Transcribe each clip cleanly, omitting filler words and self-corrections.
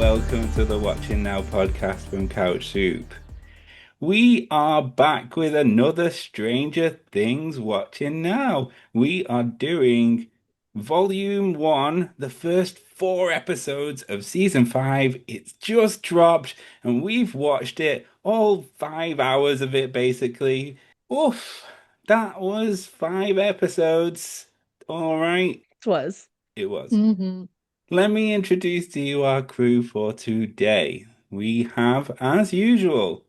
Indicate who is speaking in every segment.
Speaker 1: welcome to the Watching Now podcast from Couch Soup. We are back with another Stranger Things Watching Now. We are doing Volume 1, the first 4 episodes of Season 5. It's just dropped, and we've watched it, all 5 hours of it basically. Oof, that was 5 episodes. All right,
Speaker 2: It was.
Speaker 1: it was.
Speaker 2: Hmm.
Speaker 1: Let me introduce to you our crew for today. We have, as usual,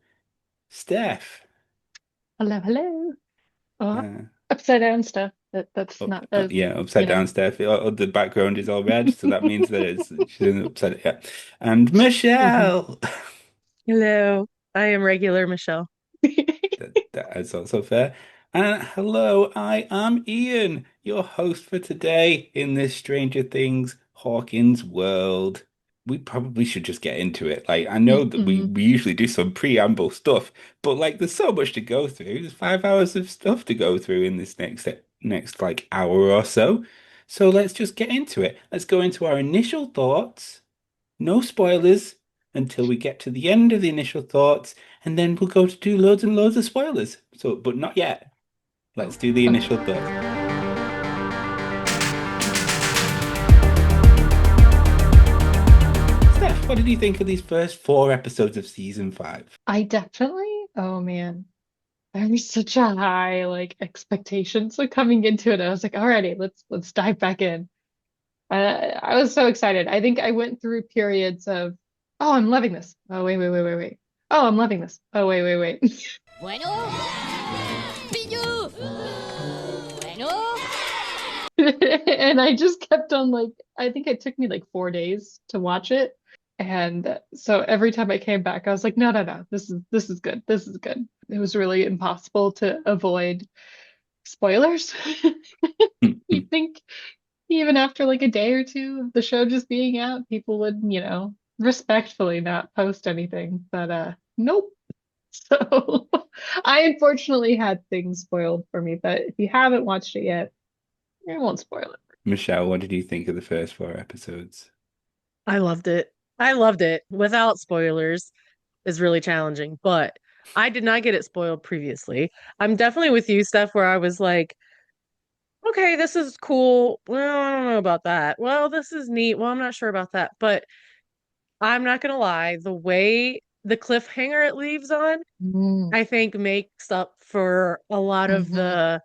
Speaker 1: Steph.
Speaker 2: Hello, hello. Oh,
Speaker 1: Uh,
Speaker 2: upside down stuff. That's not
Speaker 1: yeah, upside
Speaker 2: you
Speaker 1: down
Speaker 2: know.
Speaker 1: Steph. The background is all red, so that means that she's in upside. Yeah, and
Speaker 2: Hmm.
Speaker 1: Michelle.
Speaker 2: Hello. I am regular Michelle.
Speaker 1: That is also fair. And hello, I am Ian, your host for today in this Stranger Things Hawkins world. We probably should just get into it. Like, I know that we,
Speaker 2: Hmm.
Speaker 1: we usually do some preamble stuff, but like, there's so much to go through. There's 5 hours of stuff to go through in this next like hour or so. So let's just get into it. Let's go into our initial thoughts. No spoilers until we get to the end of the initial thoughts, and then we'll go to do loads and loads of spoilers. So, but not yet. Let's do the initial thoughts. Steph, what did you think of these first 4 episodes of season 5?
Speaker 2: I definitely, oh man, there was such a high like expectation. So coming into it, I was like, alrighty, let's dive back in. I was so excited. I think I went through periods of, oh, I'm loving this. Oh, wait. Oh, I'm loving this. Oh, wait.
Speaker 3: Bueno, pillo. Bueno.
Speaker 2: And I just kept on like, I think it took me like 4 days to watch it. And so every time I came back, I was like, no, this is good. This is good. It was really impossible to avoid spoilers. You think even after like a day or two of the show just being out, people would, respectfully not post anything. But nope. So I unfortunately had things spoiled for me, but if you haven't watched it yet, I won't spoil it.
Speaker 1: Michelle, what did you think of the first 4 episodes?
Speaker 2: I loved it. I loved it. Without spoilers is really challenging, but I did not get it spoiled previously. I'm definitely with you, Steph, where I was like, okay, this is cool. Well, I don't know about that. Well, this is neat. Well, I'm not sure about that. But I'm not gonna lie, the way the cliffhanger it leaves on,
Speaker 3: Mm.
Speaker 2: I think makes up for a lot of
Speaker 3: Mm-hmm.
Speaker 2: the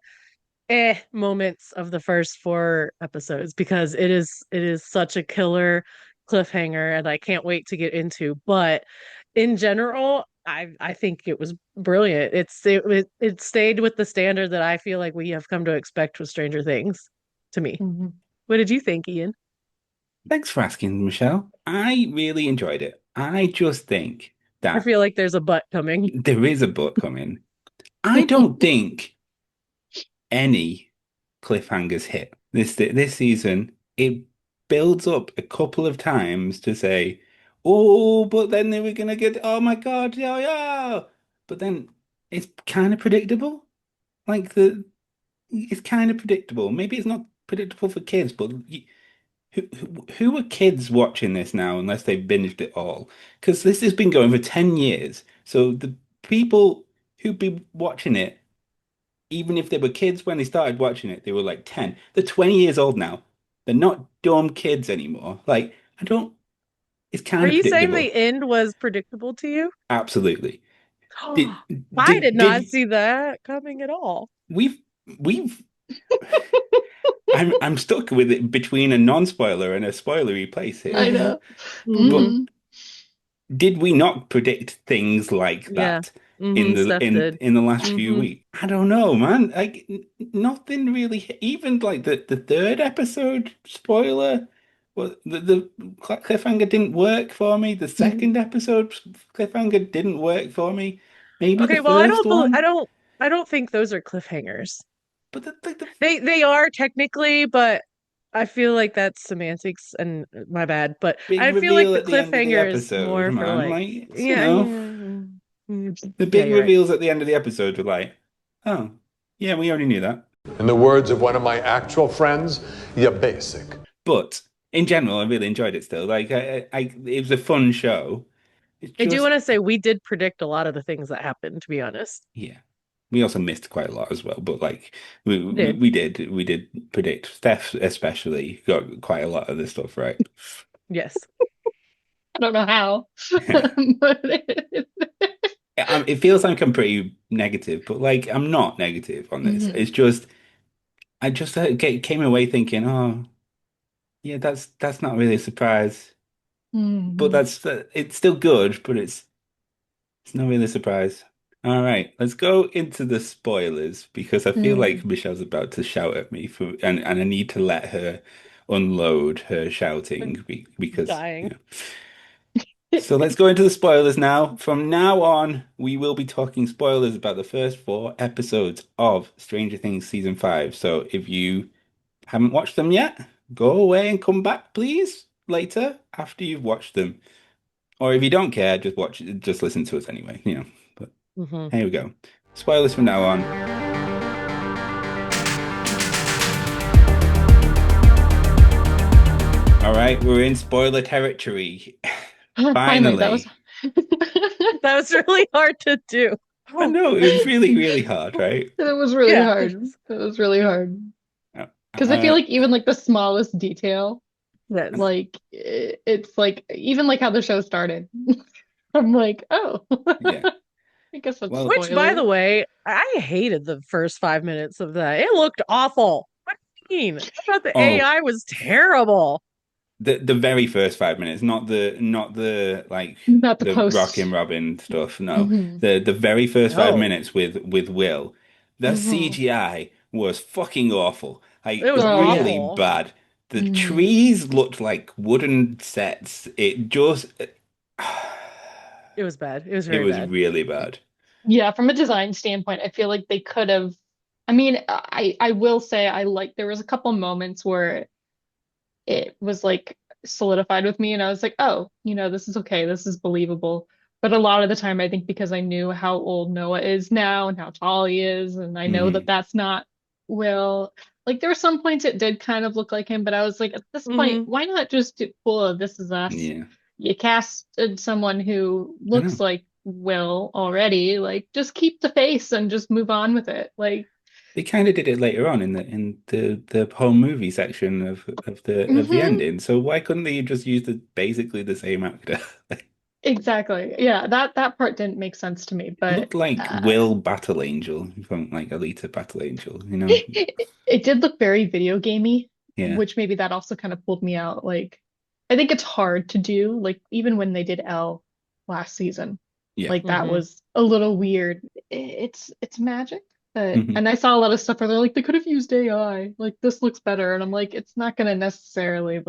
Speaker 2: moments of the first 4 episodes because it is such a killer cliffhanger and I can't wait to get into. But in general, I think it was brilliant. It stayed with the standard that I feel like we have come to expect with Stranger Things to me.
Speaker 3: Mm-hmm.
Speaker 2: What did you think, Ian?
Speaker 1: Thanks for asking, Michelle. I really enjoyed it. I just think
Speaker 2: I
Speaker 1: that
Speaker 2: feel like there's a butt coming.
Speaker 1: there is a book coming. I don't think any cliffhangers hit this season. It builds up a couple of times to say, "Oh, but then they were gonna get, oh my God, yeah." But then it's kind of predictable. Like it's kind of predictable. Maybe it's not predictable for kids, but who are kids watching this now unless they've binged it all? Because this has been going for 10 years. So the people who'd be watching it, even if they were kids when they started watching it, they were like 10. They're 20 years old now. They're not dumb kids anymore. Like, I don't, it's
Speaker 2: Are
Speaker 1: kind of
Speaker 2: you saying
Speaker 1: predictable.
Speaker 2: the end was predictable to you?
Speaker 1: Absolutely. Did,
Speaker 2: I did not
Speaker 1: did
Speaker 2: see that coming at all.
Speaker 1: we've I'm stuck with it between a non-spoiler and a spoilery place here.
Speaker 2: Mm-hmm.
Speaker 3: know.
Speaker 1: But
Speaker 2: Mm-hmm.
Speaker 3: Mm-hmm.
Speaker 1: did we not predict things like
Speaker 2: Yeah.
Speaker 1: that
Speaker 2: Mm-hmm. Steph did.
Speaker 1: in the last few
Speaker 2: Mm-hmm.
Speaker 1: weeks? I don't know, man. Like nothing really. Even like the third episode spoiler, well, the cliffhanger didn't work for me. The second episode cliffhanger didn't work for me. Maybe the
Speaker 2: Okay, well, I
Speaker 1: first
Speaker 2: don't bel
Speaker 1: one,
Speaker 2: I don't think those are cliffhangers.
Speaker 1: but the
Speaker 2: They are technically, but I feel like that's semantics and my bad. But
Speaker 1: big
Speaker 2: I feel like
Speaker 1: reveal
Speaker 2: the
Speaker 1: at the end of the
Speaker 2: cliffhanger is
Speaker 1: episode,
Speaker 2: more for
Speaker 1: man.
Speaker 2: like,
Speaker 1: Like it's,
Speaker 2: yeah,
Speaker 1: the
Speaker 2: yeah,
Speaker 1: big
Speaker 2: you're right.
Speaker 1: reveals at the end of the episode were like, oh, yeah, we already knew that.
Speaker 4: In the words of one of my actual friends, you're basic.
Speaker 1: But in general, I really enjoyed it still. Like, it was a fun show. It's
Speaker 4: I do
Speaker 1: just,
Speaker 4: want to say we did predict a lot of the things that happened, to be honest.
Speaker 1: yeah. We also missed quite a lot as well, but like we
Speaker 4: We
Speaker 1: we,
Speaker 4: did.
Speaker 1: we did predict. Steph especially got quite a lot of this stuff right.
Speaker 4: Yes.
Speaker 2: I don't know how, but
Speaker 1: It feels like I'm pretty negative, but like I'm not negative on this.
Speaker 2: Mhm.
Speaker 1: It's just I just came away thinking, oh yeah, that's not really a surprise, but
Speaker 2: Mhm.
Speaker 1: that's it's still good, but it's not really a surprise. All right, let's go into the spoilers because I feel like
Speaker 2: Mhm.
Speaker 1: Michelle's about to shout at me and I need to let her unload her
Speaker 4: I'm
Speaker 1: shouting because
Speaker 4: dying.
Speaker 1: yeah. So let's go into the spoilers now. From now on, we will be talking spoilers about the first four episodes of Stranger Things season five. So if you haven't watched them yet, go away and come back, please, later after you've watched them. Or if you don't care, just listen to us anyway, you know. But
Speaker 4: Hmm.
Speaker 1: here we go. Spoilers from now on. All right, we're in spoiler territory.
Speaker 2: Finally, that was
Speaker 1: Finally.
Speaker 4: That was really hard to do.
Speaker 1: I
Speaker 4: Oh,
Speaker 1: know it was really, really hard, right?
Speaker 2: it was really
Speaker 4: yeah.
Speaker 2: hard. It was really hard
Speaker 1: Uh,
Speaker 2: because I feel
Speaker 1: uh,
Speaker 2: like even like the smallest detail,
Speaker 4: Yes.
Speaker 2: like it's like even like how the show started. I'm like, oh,
Speaker 1: yeah.
Speaker 2: I guess that's
Speaker 1: Well,
Speaker 4: Which, by
Speaker 2: spoiler.
Speaker 4: the way, I hated the first 5 minutes of that. It looked awful. What do you mean? I thought the
Speaker 1: oh,
Speaker 4: AI was terrible.
Speaker 1: the very first 5 minutes, not the like
Speaker 2: Not the
Speaker 1: the Rockin'
Speaker 2: post.
Speaker 1: Robin stuff. No,
Speaker 2: Hmm.
Speaker 1: the very first five
Speaker 4: No,
Speaker 1: minutes with Will, the
Speaker 2: Hmm.
Speaker 1: CGI was fucking awful. Like
Speaker 4: it was
Speaker 2: Oh yeah.
Speaker 1: really
Speaker 4: awful.
Speaker 1: bad. The
Speaker 2: Hmm.
Speaker 1: trees looked like wooden sets. It just
Speaker 4: It was bad. It was
Speaker 1: it
Speaker 4: very
Speaker 1: was
Speaker 4: bad.
Speaker 1: really bad.
Speaker 2: Yeah, from a design standpoint, I feel like they could have. I mean, I will say I like there was a couple moments where it was like solidified with me and I was like, oh, this is okay. This is believable. But a lot of the time, I think because I knew how old Noah is now and how tall he is, and I know that
Speaker 1: Hmm.
Speaker 2: that's not Will. Like there were some points it did kind of look like him, but I was like, at this point,
Speaker 4: Hmm.
Speaker 2: why not just do pull a This Is Us?
Speaker 1: Yeah,
Speaker 2: You casted someone who
Speaker 1: I
Speaker 2: looks
Speaker 1: know.
Speaker 2: like Will already. Like just keep the face and just move on with it. Like,
Speaker 1: They kind of did it later on in the home movie section of the
Speaker 2: mhm.
Speaker 1: ending. So why couldn't they just use basically the same actor?
Speaker 2: Exactly. Yeah, that part didn't make sense to me,
Speaker 1: It
Speaker 2: but
Speaker 1: looked like Will Battle Angel from like Alita Battle Angel, you know?
Speaker 2: it did look very video gamey,
Speaker 1: Yeah,
Speaker 2: which maybe that also kind of pulled me out. Like, I think it's hard to do, like even when they did L last season,
Speaker 1: yeah.
Speaker 2: like that
Speaker 4: Hmm.
Speaker 2: was a little weird. It's magic, but
Speaker 1: Hmm.
Speaker 2: and I saw a lot of stuff where they're like they could have used AI, like this looks better, and I'm like it's not gonna necessarily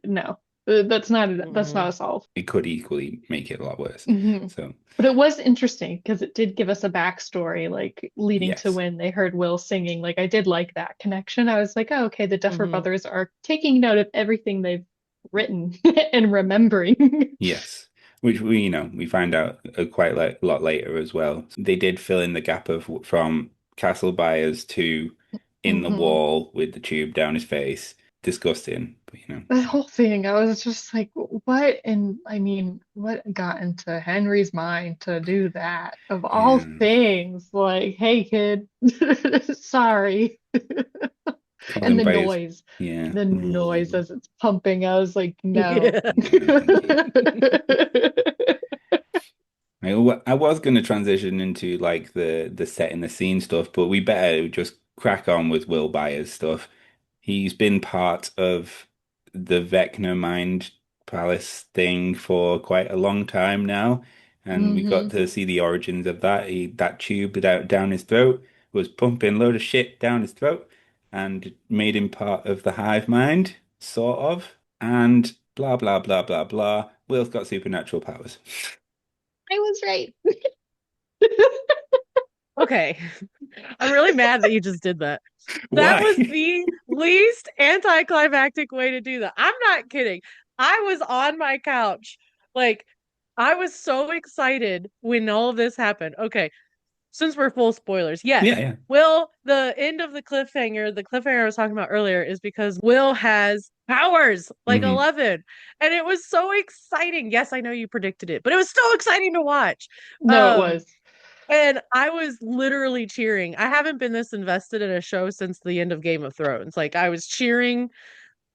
Speaker 2: no, that's not
Speaker 4: Hmm.
Speaker 2: a solve.
Speaker 1: It could equally make it a lot worse.
Speaker 2: Mhm.
Speaker 1: So
Speaker 2: But it was interesting because it did give us a backstory, like leading to
Speaker 1: yes.
Speaker 2: when they heard Will singing. Like I did like that connection. I was like, oh, okay, the Duffer
Speaker 4: Hmm.
Speaker 2: brothers are taking note of everything they've written and remembering.
Speaker 1: Yes. Which we find out quite a lot later as well. They did fill in the gap of from Castle Byers to in the
Speaker 2: Hmm.
Speaker 1: wall with the tube down his face. Disgusting, but
Speaker 2: That whole thing, I was just like, what? And I mean, what got into Henry's mind to do that of all
Speaker 1: yeah.
Speaker 2: things? Like, hey, kid, sorry.
Speaker 1: Call
Speaker 2: And
Speaker 1: him by his yeah.
Speaker 2: the noise as it's pumping. I was like, no.
Speaker 4: Yeah.
Speaker 1: No, thank you. I was going to transition into like the set in the scene stuff, but we better just crack on with Will Byers stuff. He's been part of the Vecna Mind Palace thing for quite a long time now, and we got
Speaker 2: Hmm.
Speaker 1: to see the origins of that. That tube down his throat was pumping a load of shit down his throat and made him part of the hive mind, sort of. And blah blah blah blah blah. Will's got supernatural powers.
Speaker 2: I was right.
Speaker 4: Okay. I'm really mad that you just did that. That was
Speaker 1: Why?
Speaker 4: the least anticlimactic way to do that. I'm not kidding. I was on my couch. Like, I was so excited when all of this happened. Okay. since we're full spoilers, yes.
Speaker 1: Yeah, yeah.
Speaker 4: Will, the end of the cliffhanger I was talking about earlier is because Will has powers like
Speaker 1: Hmm.
Speaker 4: 11. And it was so exciting. Yes, I know you predicted it, but it was still exciting to watch.
Speaker 2: No, it
Speaker 4: Um,
Speaker 2: was.
Speaker 4: and I was literally cheering. I haven't been this invested in a show since the end of Game of Thrones. Like I was cheering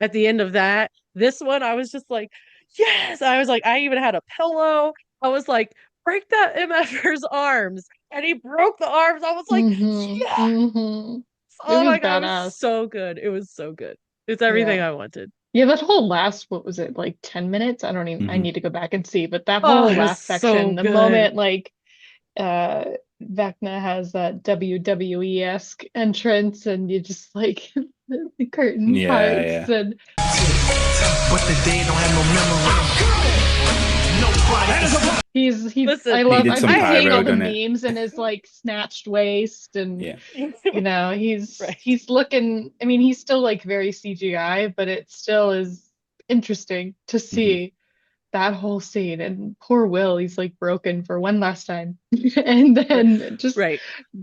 Speaker 4: at the end of that. This one, I was just like, yes. I was like, I even had a pillow. I was like, break that MFer's arms. And he broke the arms. I was like,
Speaker 2: Mm-hmm.
Speaker 4: yes.
Speaker 2: Mm-hmm. It
Speaker 4: Oh
Speaker 2: was
Speaker 4: my God, it was
Speaker 2: badass.
Speaker 4: so good. It was so good. It's everything
Speaker 2: Yeah.
Speaker 4: I wanted.
Speaker 2: Yeah, that whole last, what was it, like 10 minutes? I don't even, I
Speaker 1: Hmm.
Speaker 2: need to go back and see, but that
Speaker 4: Oh,
Speaker 2: whole
Speaker 4: it was
Speaker 2: last
Speaker 4: so
Speaker 2: section, the
Speaker 4: good.
Speaker 2: moment like uh Vecna has that WWE-esque entrance and you just like the curtain
Speaker 1: Yeah,
Speaker 2: parts
Speaker 1: yeah.
Speaker 2: and
Speaker 5: But the day don't have no memory.
Speaker 2: he's I
Speaker 4: Listen,
Speaker 1: He
Speaker 2: love
Speaker 1: did
Speaker 2: I'm
Speaker 1: some
Speaker 2: just
Speaker 4: I
Speaker 2: seeing
Speaker 1: pyro,
Speaker 2: all the
Speaker 1: done it.
Speaker 2: memes and his like snatched waist and
Speaker 1: Yeah.
Speaker 4: hate right.
Speaker 2: he's looking, I mean he's still like very CGI, but it still is interesting to
Speaker 1: Hmm.
Speaker 2: see that whole scene. And poor Will, he's like broken for one last time. And
Speaker 4: Right.
Speaker 2: then just
Speaker 4: Right.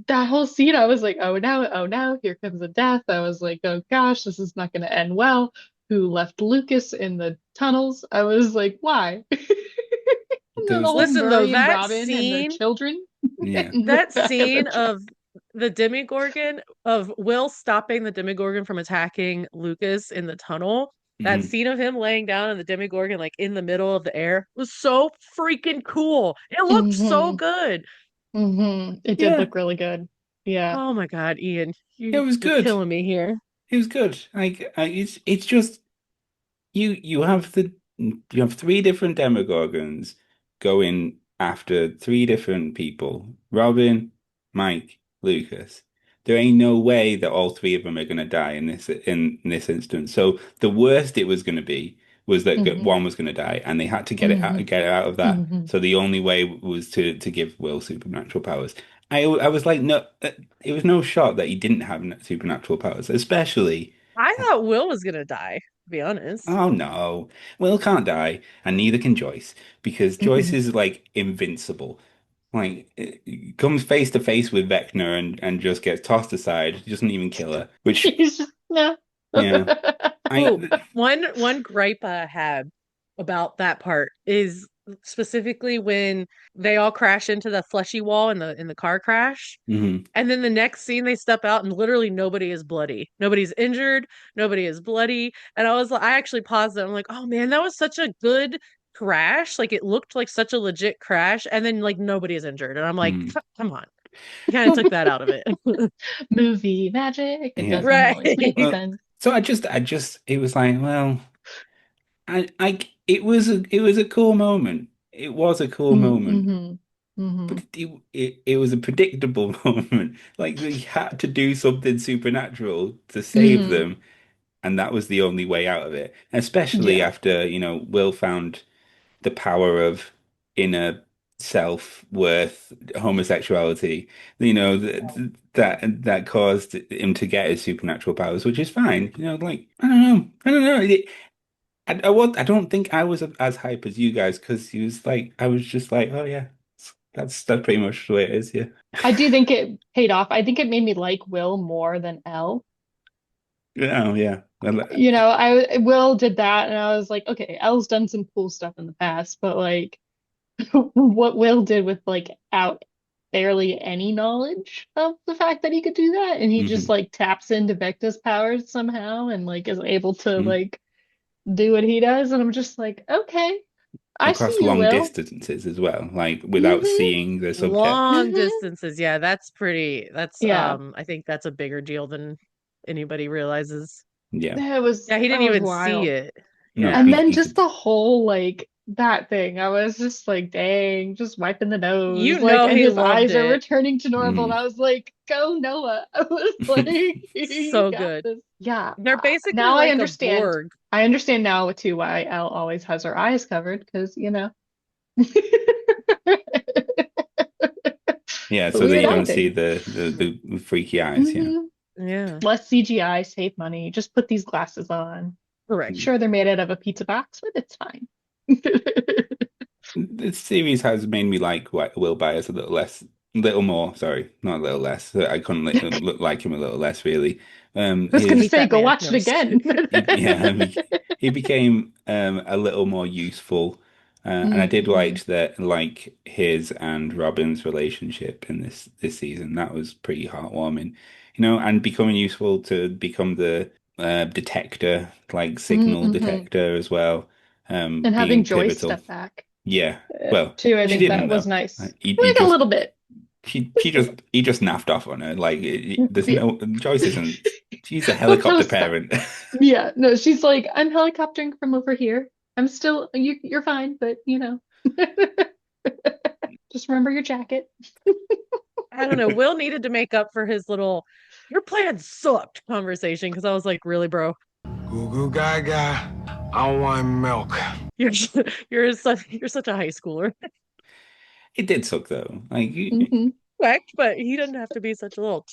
Speaker 2: that whole scene, I was like, oh no, here comes a death. I was like, oh gosh, this is not going to end well. Who left Lucas in the tunnels? I was like, why? And
Speaker 1: There
Speaker 2: then the
Speaker 1: was,
Speaker 2: whole
Speaker 4: Listen though,
Speaker 2: Murray and Robin and the children
Speaker 1: yeah.
Speaker 2: in the
Speaker 4: that
Speaker 2: back of the
Speaker 4: scene
Speaker 2: truck.
Speaker 4: of the Demigorgon, of Will stopping the Demigorgon from attacking Lucas in the tunnel, that
Speaker 1: Hmm.
Speaker 4: scene of him laying down and the Demigorgon like in the middle of the air was so freaking cool. It looked so
Speaker 2: Hmm.
Speaker 4: good.
Speaker 2: It did
Speaker 1: Yeah.
Speaker 2: look really good. Yeah.
Speaker 4: Oh my God, Iain,
Speaker 1: It was
Speaker 4: you're
Speaker 1: good.
Speaker 4: killing me here.
Speaker 1: It was good. Like it's just you have you have three different Demogorgons going after three different people. Robin, Mike, Lucas. There ain't no way that all three of them are gonna die in this instance. So the worst it was gonna be was that
Speaker 2: Hmm.
Speaker 1: one was gonna die, and they had to
Speaker 2: Hmm.
Speaker 1: get it out of that.
Speaker 2: Hmm.
Speaker 1: So the only way was to give Will supernatural powers. I was like, no, it was no shot that he didn't have supernatural powers, especially.
Speaker 4: I thought Will was gonna die, to be honest.
Speaker 1: Oh no. Will can't die, and neither can Joyce, because Joyce
Speaker 2: Hmm.
Speaker 1: is like invincible. Like comes face to face with Vecna and just gets tossed aside, doesn't even kill her. Which,
Speaker 2: He's just no.
Speaker 1: yeah, I
Speaker 4: Oh, one gripe I had about that part is specifically when they all crash into the fleshy wall in the car crash.
Speaker 1: mhm.
Speaker 4: And then the next scene they step out and literally nobody is bloody. Nobody's injured, nobody is bloody. And I actually paused it. I'm like, "Oh man, that was such a good crash. Like it looked like such a legit crash and then like nobody is injured." And I'm like,
Speaker 1: Mm.
Speaker 4: "Come on." You kind of took that out of it.
Speaker 2: Movie magic. It
Speaker 1: Yeah.
Speaker 2: doesn't
Speaker 4: Right.
Speaker 2: always make
Speaker 1: Well,
Speaker 2: sense.
Speaker 1: so it was like, well, it was a cool moment. It was a cool moment.
Speaker 2: Mm-hmm. Mm-hmm.
Speaker 1: But it was a predictable moment. Like they had to do something supernatural to save
Speaker 2: Hmm.
Speaker 1: them, and that was the only way out of it. Especially
Speaker 2: Yeah.
Speaker 1: after, Will found the power of inner self-worth, homosexuality, that caused him to get his supernatural powers, which is fine. Like I don't know. I don't think I was as hype as you guys because he was like, I was just like, oh yeah, that's pretty much the way it is. Yeah.
Speaker 2: I do think it paid off. I think it made me like Will more than Elle.
Speaker 1: Oh yeah.
Speaker 2: You know, Will did that, and I was like, okay, Elle's done some cool stuff in the past, but like what Will did with like out barely any knowledge of the fact that he could do that, and he just
Speaker 1: Hmm.
Speaker 2: like taps into Vecta's powers somehow and like is able to
Speaker 1: Hmm.
Speaker 2: like do what he does, and I'm just like, okay, I see
Speaker 1: Across
Speaker 2: you,
Speaker 1: long
Speaker 2: Will.
Speaker 1: distances as well, like without
Speaker 2: Hmm.
Speaker 1: seeing the subtext.
Speaker 4: Long
Speaker 2: Hmm.
Speaker 4: distances. Yeah, that's
Speaker 2: Yeah,
Speaker 4: I think that's a bigger deal than anybody realizes.
Speaker 1: Yeah.
Speaker 4: Yeah, he
Speaker 2: that
Speaker 4: didn't
Speaker 2: was
Speaker 4: even see
Speaker 2: wild.
Speaker 4: it.
Speaker 1: No,
Speaker 2: And
Speaker 4: Yeah.
Speaker 2: then
Speaker 1: he
Speaker 2: just
Speaker 1: could.
Speaker 2: the whole like that thing, I was just like, dang, just wiping the
Speaker 4: You
Speaker 2: nose, like,
Speaker 4: know
Speaker 2: and
Speaker 4: he
Speaker 2: his
Speaker 4: loved
Speaker 2: eyes are
Speaker 4: it.
Speaker 2: returning to normal, and
Speaker 1: Mm.
Speaker 2: I was like, go Noah. I was like, you
Speaker 4: So
Speaker 2: got
Speaker 4: good.
Speaker 2: this. Yeah.
Speaker 4: They're basically
Speaker 2: Now I
Speaker 4: like a
Speaker 2: understand.
Speaker 4: Borg.
Speaker 2: I understand now too why Elle always has her eyes covered, because
Speaker 1: Yeah, so that
Speaker 2: weird
Speaker 1: you
Speaker 2: eye
Speaker 1: don't see
Speaker 2: thing.
Speaker 1: the freaky eyes. Yeah.
Speaker 2: Hmm.
Speaker 4: Yeah.
Speaker 2: Less CGI, save money. Just put these glasses on.
Speaker 4: Correct.
Speaker 1: Mm.
Speaker 2: Sure, they're made out of a pizza box, but it's fine.
Speaker 1: This series has made me like Will Byers a little less little more. Sorry, not a little less. I couldn't look like him a little less, really.
Speaker 2: I was gonna
Speaker 1: His
Speaker 4: Hate
Speaker 2: say,
Speaker 4: that
Speaker 2: go
Speaker 4: man.
Speaker 2: watch
Speaker 4: No,
Speaker 2: it
Speaker 4: I'm just
Speaker 2: again.
Speaker 4: kidding.
Speaker 1: yeah, he became a little more useful, and I did
Speaker 2: Mhm.
Speaker 1: like his and Robin's relationship in this season. That was pretty heartwarming, and becoming useful to become the detector, like signal
Speaker 2: Mhm.
Speaker 1: detector as well,
Speaker 2: And having
Speaker 1: being
Speaker 2: Joyce
Speaker 1: pivotal.
Speaker 2: step back
Speaker 1: Yeah, well,
Speaker 2: too, I
Speaker 1: she
Speaker 2: think
Speaker 1: didn't
Speaker 2: that was
Speaker 1: though.
Speaker 2: nice.
Speaker 1: He
Speaker 2: Like a
Speaker 1: just
Speaker 2: little bit.
Speaker 1: he just naffed off on her. Like there's
Speaker 2: Yeah.
Speaker 1: no Joyce isn't. She's a
Speaker 2: Let's
Speaker 1: helicopter
Speaker 2: not stop.
Speaker 1: parent.
Speaker 2: Yeah, no, she's like, I'm helicoptering from over here. I'm still you're fine, but just remember your jacket.
Speaker 4: I don't know. Will needed to make up for his little "your plan sucked" conversation because I was like, really, bro?
Speaker 5: Goo goo gaga. I want milk.
Speaker 4: You're you're such a high schooler.
Speaker 1: It did suck though. Like,
Speaker 2: Hmm.
Speaker 4: Correct, but he doesn't have to be such a little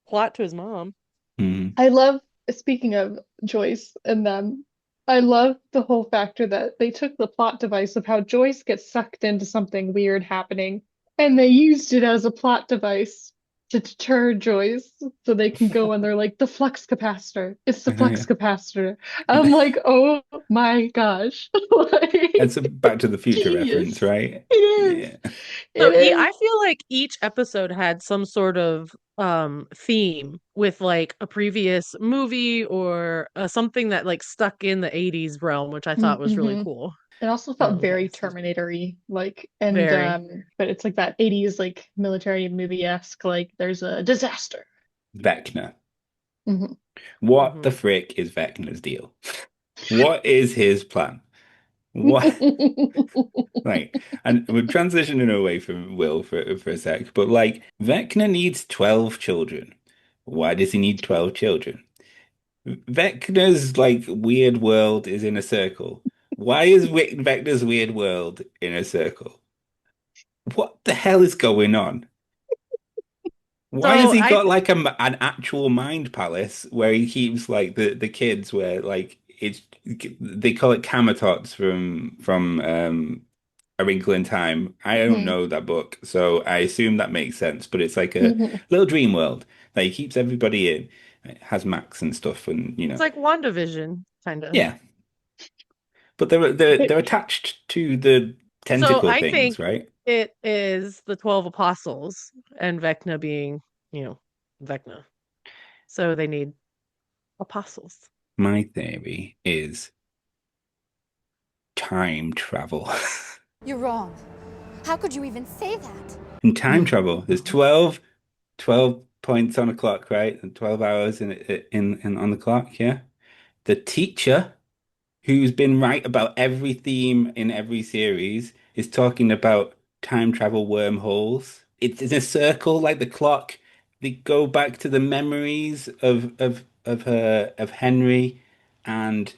Speaker 4: plot to his mom.
Speaker 1: mm,
Speaker 2: I love, speaking of Joyce and them, I love the whole factor that they took the plot device of how Joyce gets sucked into something weird happening, and they used it as a plot device to deter Joyce so they can go and they're like, the flux capacitor. It's the flux
Speaker 1: yeah.
Speaker 2: capacitor. I'm like, oh my gosh.
Speaker 1: It's a
Speaker 2: Like,
Speaker 1: Back to the Future reference,
Speaker 2: genius.
Speaker 1: right?
Speaker 2: It is.
Speaker 1: Yeah.
Speaker 4: So
Speaker 2: It is.
Speaker 4: I feel like each episode had some sort of theme with like a previous movie or something that like stuck in the 80s realm, which I thought was really
Speaker 2: Hmm.
Speaker 4: cool.
Speaker 2: It also felt
Speaker 4: The
Speaker 2: very
Speaker 4: whole season.
Speaker 2: Terminator-y, like, and
Speaker 4: Very.
Speaker 2: but it's like that 80s like military movie-esque, like there's a disaster.
Speaker 1: Vecna.
Speaker 2: Hmm.
Speaker 1: What the
Speaker 4: Mhm.
Speaker 1: frick is Vecna's deal? What is his plan? What? Right. And we're transitioning away from Will for a sec, but like Vecna needs 12 children. Why does he need 12 children? Vecna's like weird world is in a circle. Why is Vecna's weird world in a circle? What the hell is going on? Why has
Speaker 4: So
Speaker 1: he
Speaker 4: I
Speaker 1: got like an actual mind palace where he keeps like the kids where like it's they call it Camatots from A Wrinkle in Time. I don't
Speaker 2: Hmm.
Speaker 1: know that book, so I assume that makes sense. But it's like a
Speaker 2: Hmm.
Speaker 1: little dream world that he keeps everybody in. It has Max and stuff, and
Speaker 4: it's like WandaVision, kind of.
Speaker 1: yeah. But they're attached to the
Speaker 4: So
Speaker 1: tentacle
Speaker 4: I
Speaker 1: things,
Speaker 4: think
Speaker 1: right?
Speaker 4: it is the 12 apostles and Vecna being, you know, Vecna. So they need apostles.
Speaker 1: My theory is time travel.
Speaker 3: You're wrong. How could you even say that?
Speaker 1: In time
Speaker 2: Hmm.
Speaker 1: travel, there's 12 points on a clock, right? And 12 hours in on the clock, yeah. The teacher, who's been right about every theme in every series, is talking about time travel wormholes. It's in a circle like the clock. They go back to the memories of Henry, and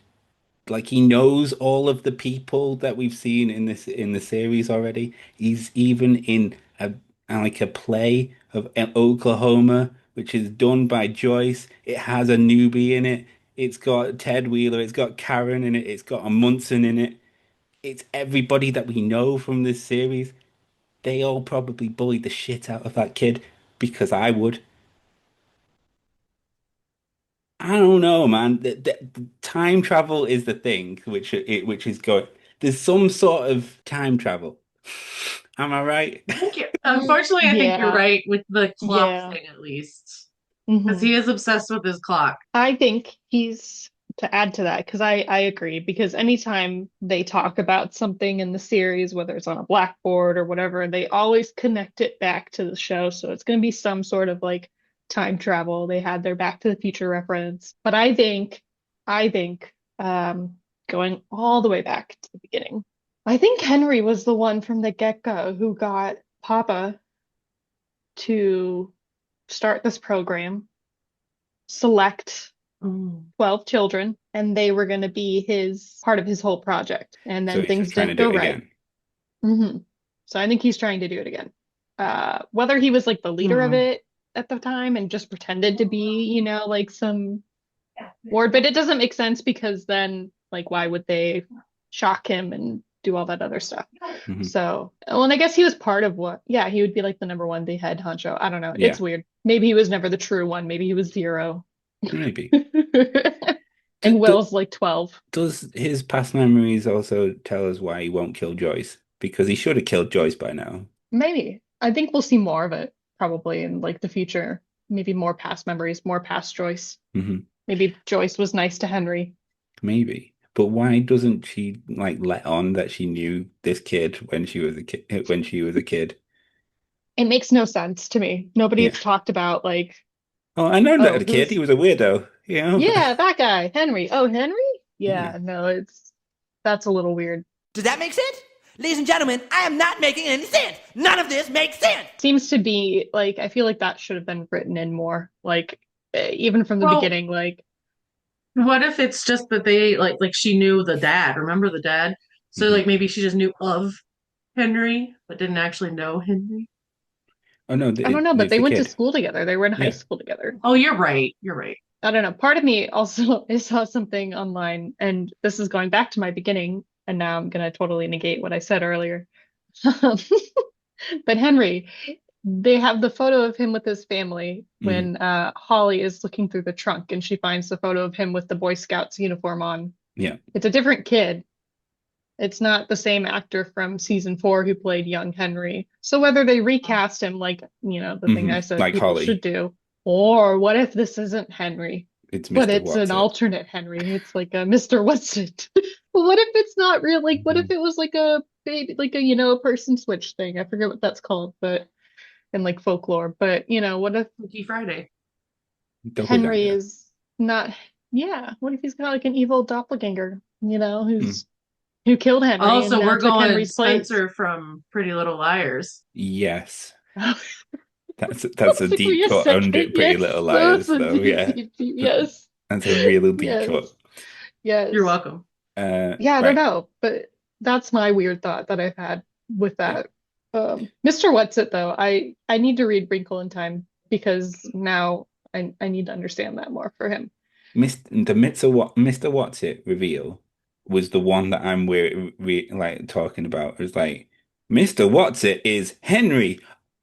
Speaker 1: like he knows all of the people that we've seen in the series already. He's even in like a play of Oklahoma, which is done by Joyce. It has a newbie in it. It's got Ted Wheeler. It's got Karen in it. It's got a Munson in it. It's everybody that we know from this series. They all probably bullied the shit out of that kid because I would. I don't know, man. The time travel is the thing which is going. There's some sort of time travel. Am I right?
Speaker 4: Unfortunately, I think you're
Speaker 2: Yeah.
Speaker 4: right with the clock
Speaker 2: Yeah.
Speaker 4: thing at least. Because
Speaker 2: Hmm.
Speaker 4: he is obsessed with his clock.
Speaker 2: I think he's to add to that because I agree because anytime they talk about something in the series, whether it's on a blackboard or whatever, they always connect it back to the show. So it's going to be some sort of like time travel. They had their Back to the Future reference, but I think going all the way back to the beginning, I think Henry was the one from the get-go who got Papa to start this program, select
Speaker 4: Mm.
Speaker 2: 12 children, and they were going to be his part of his whole project. And
Speaker 1: So
Speaker 2: then
Speaker 1: he's
Speaker 2: things
Speaker 1: trying to
Speaker 2: didn't
Speaker 1: do
Speaker 2: go
Speaker 1: it
Speaker 2: right.
Speaker 1: again.
Speaker 2: Hmm. So I think he's trying to do it again. Whether he was like the leader of
Speaker 4: Mm.
Speaker 2: it at the time and just pretended to be, like some ward, but it doesn't make sense because then, like, why would they shock him and do all that other stuff.
Speaker 1: Mhm.
Speaker 2: So, well, and I guess he was part of what, yeah, he would be like the number one, the head honcho. I don't know.
Speaker 1: Yeah,
Speaker 2: It's weird. Maybe he was never the true one. Maybe he was zero.
Speaker 1: maybe.
Speaker 2: And
Speaker 1: D
Speaker 2: Will's like 12.
Speaker 1: does his past memories also tell us why he won't kill Joyce? Because he should have killed Joyce by now.
Speaker 2: Maybe. I think we'll see more of it probably in like the future. Maybe more past memories, more past Joyce.
Speaker 1: Hmm.
Speaker 2: Maybe Joyce was nice to Henry.
Speaker 1: Maybe. But why doesn't she like let on that she knew this kid when she was a kid when she was a kid?
Speaker 2: It makes no sense to me.
Speaker 1: Yeah.
Speaker 2: Nobody's talked about like,
Speaker 1: Oh, I know that
Speaker 2: oh,
Speaker 1: a kid. He was a weirdo, you know?
Speaker 2: yeah, that guy, Henry. Oh, Henry?
Speaker 1: Yeah.
Speaker 2: Yeah, no, that's a little weird.
Speaker 6: Does that make sense? Ladies and gentlemen, I am not making any sense. None of this makes sense.
Speaker 2: Seems to be like I feel like that should have been written in more. Like even from the
Speaker 4: Well,
Speaker 2: beginning, like
Speaker 4: what if it's just that they like she knew the dad? Remember the dad? So
Speaker 1: Mhm.
Speaker 4: like maybe she just knew of Henry, but didn't actually know Henry.
Speaker 1: Oh no,
Speaker 2: I don't know, but
Speaker 1: it's
Speaker 2: they
Speaker 1: the
Speaker 2: went to
Speaker 1: kid.
Speaker 2: school together. They were in high
Speaker 1: Yeah.
Speaker 2: school together.
Speaker 4: Oh, you're right. You're right.
Speaker 2: I don't know. Part of me also I saw something online, and this is going back to my beginning, and now I'm gonna totally negate what I said earlier. But Henry, they have the photo of him with his family
Speaker 1: Mhm.
Speaker 2: when Holly is looking through the trunk and she finds the photo of him with the Boy Scouts uniform on.
Speaker 1: Yeah.
Speaker 2: It's a different kid. It's not the same actor from season 4 who played young Henry. So whether they recast him like, the thing I said
Speaker 1: Like
Speaker 2: people should
Speaker 1: Holly.
Speaker 2: do, or what if this isn't Henry,
Speaker 1: It's
Speaker 2: but
Speaker 1: Mr.
Speaker 2: it's an
Speaker 1: Watson.
Speaker 2: alternate Henry? It's like a Mr. What's it? Well, what if it's not real? Like, what if it was like a baby, like a person switch thing? I forget what that's called, but in like folklore. But what if
Speaker 4: Freaky Friday.
Speaker 2: Henry
Speaker 1: Doppelganger.
Speaker 2: is not, yeah, what if he's got like an evil doppelganger,
Speaker 1: Hmm.
Speaker 2: who killed Henry and
Speaker 4: Also,
Speaker 2: now
Speaker 4: we're
Speaker 2: took
Speaker 4: going
Speaker 2: Henry's place?
Speaker 4: Spencer from Pretty Little Liars.
Speaker 1: Yes.
Speaker 2: Oh,
Speaker 1: That's a
Speaker 2: took me
Speaker 1: deep
Speaker 2: a
Speaker 1: cut under
Speaker 2: second.
Speaker 1: Pretty
Speaker 2: Yes,
Speaker 1: Little
Speaker 2: that's
Speaker 1: Liars,
Speaker 2: a
Speaker 1: though.
Speaker 2: deep,
Speaker 1: Yeah.
Speaker 2: deep, deep. Yes,
Speaker 1: That's a really deep
Speaker 2: yes,
Speaker 1: cut.
Speaker 4: You're
Speaker 2: yes.
Speaker 4: welcome.
Speaker 2: Yeah, I don't
Speaker 1: Right.
Speaker 2: know, but that's my weird thought that I've had with
Speaker 1: Yeah.
Speaker 2: that. Mr. What's It though? I need to read Wrinkle in Time because now I need to understand that more for him.
Speaker 1: Mr. What's It reveal was the one that I'm like talking about. It was like Mr. What's It is Henry.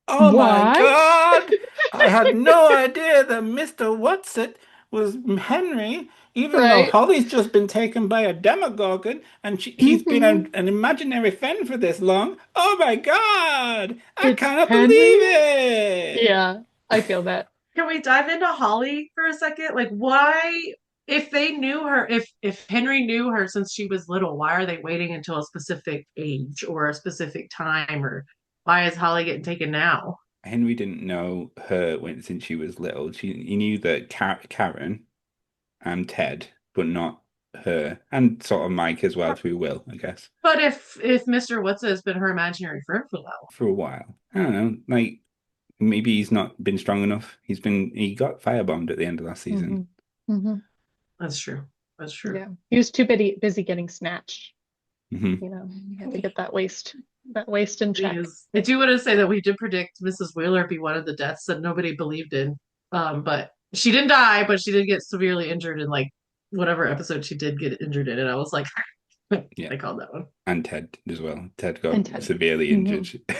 Speaker 1: Oh my
Speaker 2: What?
Speaker 1: God! I had no idea that Mr. What's It was Henry, even though
Speaker 2: Right?
Speaker 1: Holly's just been taken by a Demogorgon and he's been
Speaker 2: Hmm.
Speaker 1: an imaginary friend for this long. Oh my God! I
Speaker 2: It's
Speaker 1: cannot believe
Speaker 2: Henry?
Speaker 1: it!
Speaker 2: Yeah, I feel that.
Speaker 4: Can we dive into Holly for a second? Like, why, if they knew her, if Henry knew her since she was little, why are they waiting until a specific age or a specific time, or why is Holly getting taken now?
Speaker 1: Henry didn't know her since she was little. He knew that Karen and Ted, but not her, and sort of Mike as well through Will, I guess,
Speaker 4: But if Mr. What's has been her imaginary friend for that long.
Speaker 1: for a while. I don't know, like maybe he's not been strong enough. He got firebombed at the end of last
Speaker 2: Hmm.
Speaker 1: season.
Speaker 2: Hmm.
Speaker 4: That's true. That's true.
Speaker 2: Yeah, he was too busy getting snatched.
Speaker 1: Hmm.
Speaker 2: He had to get that waist in check.
Speaker 4: Because I do want to say that we did predict Mrs. Wheeler be one of the deaths that nobody believed in. But she didn't die, but she did get severely injured in like whatever episode she did get injured in. And I was like,
Speaker 1: Yeah,
Speaker 4: I called that one.
Speaker 1: and Ted as well. Ted got
Speaker 2: And Ted.
Speaker 1: severely
Speaker 2: Hmm.
Speaker 1: injured.
Speaker 4: I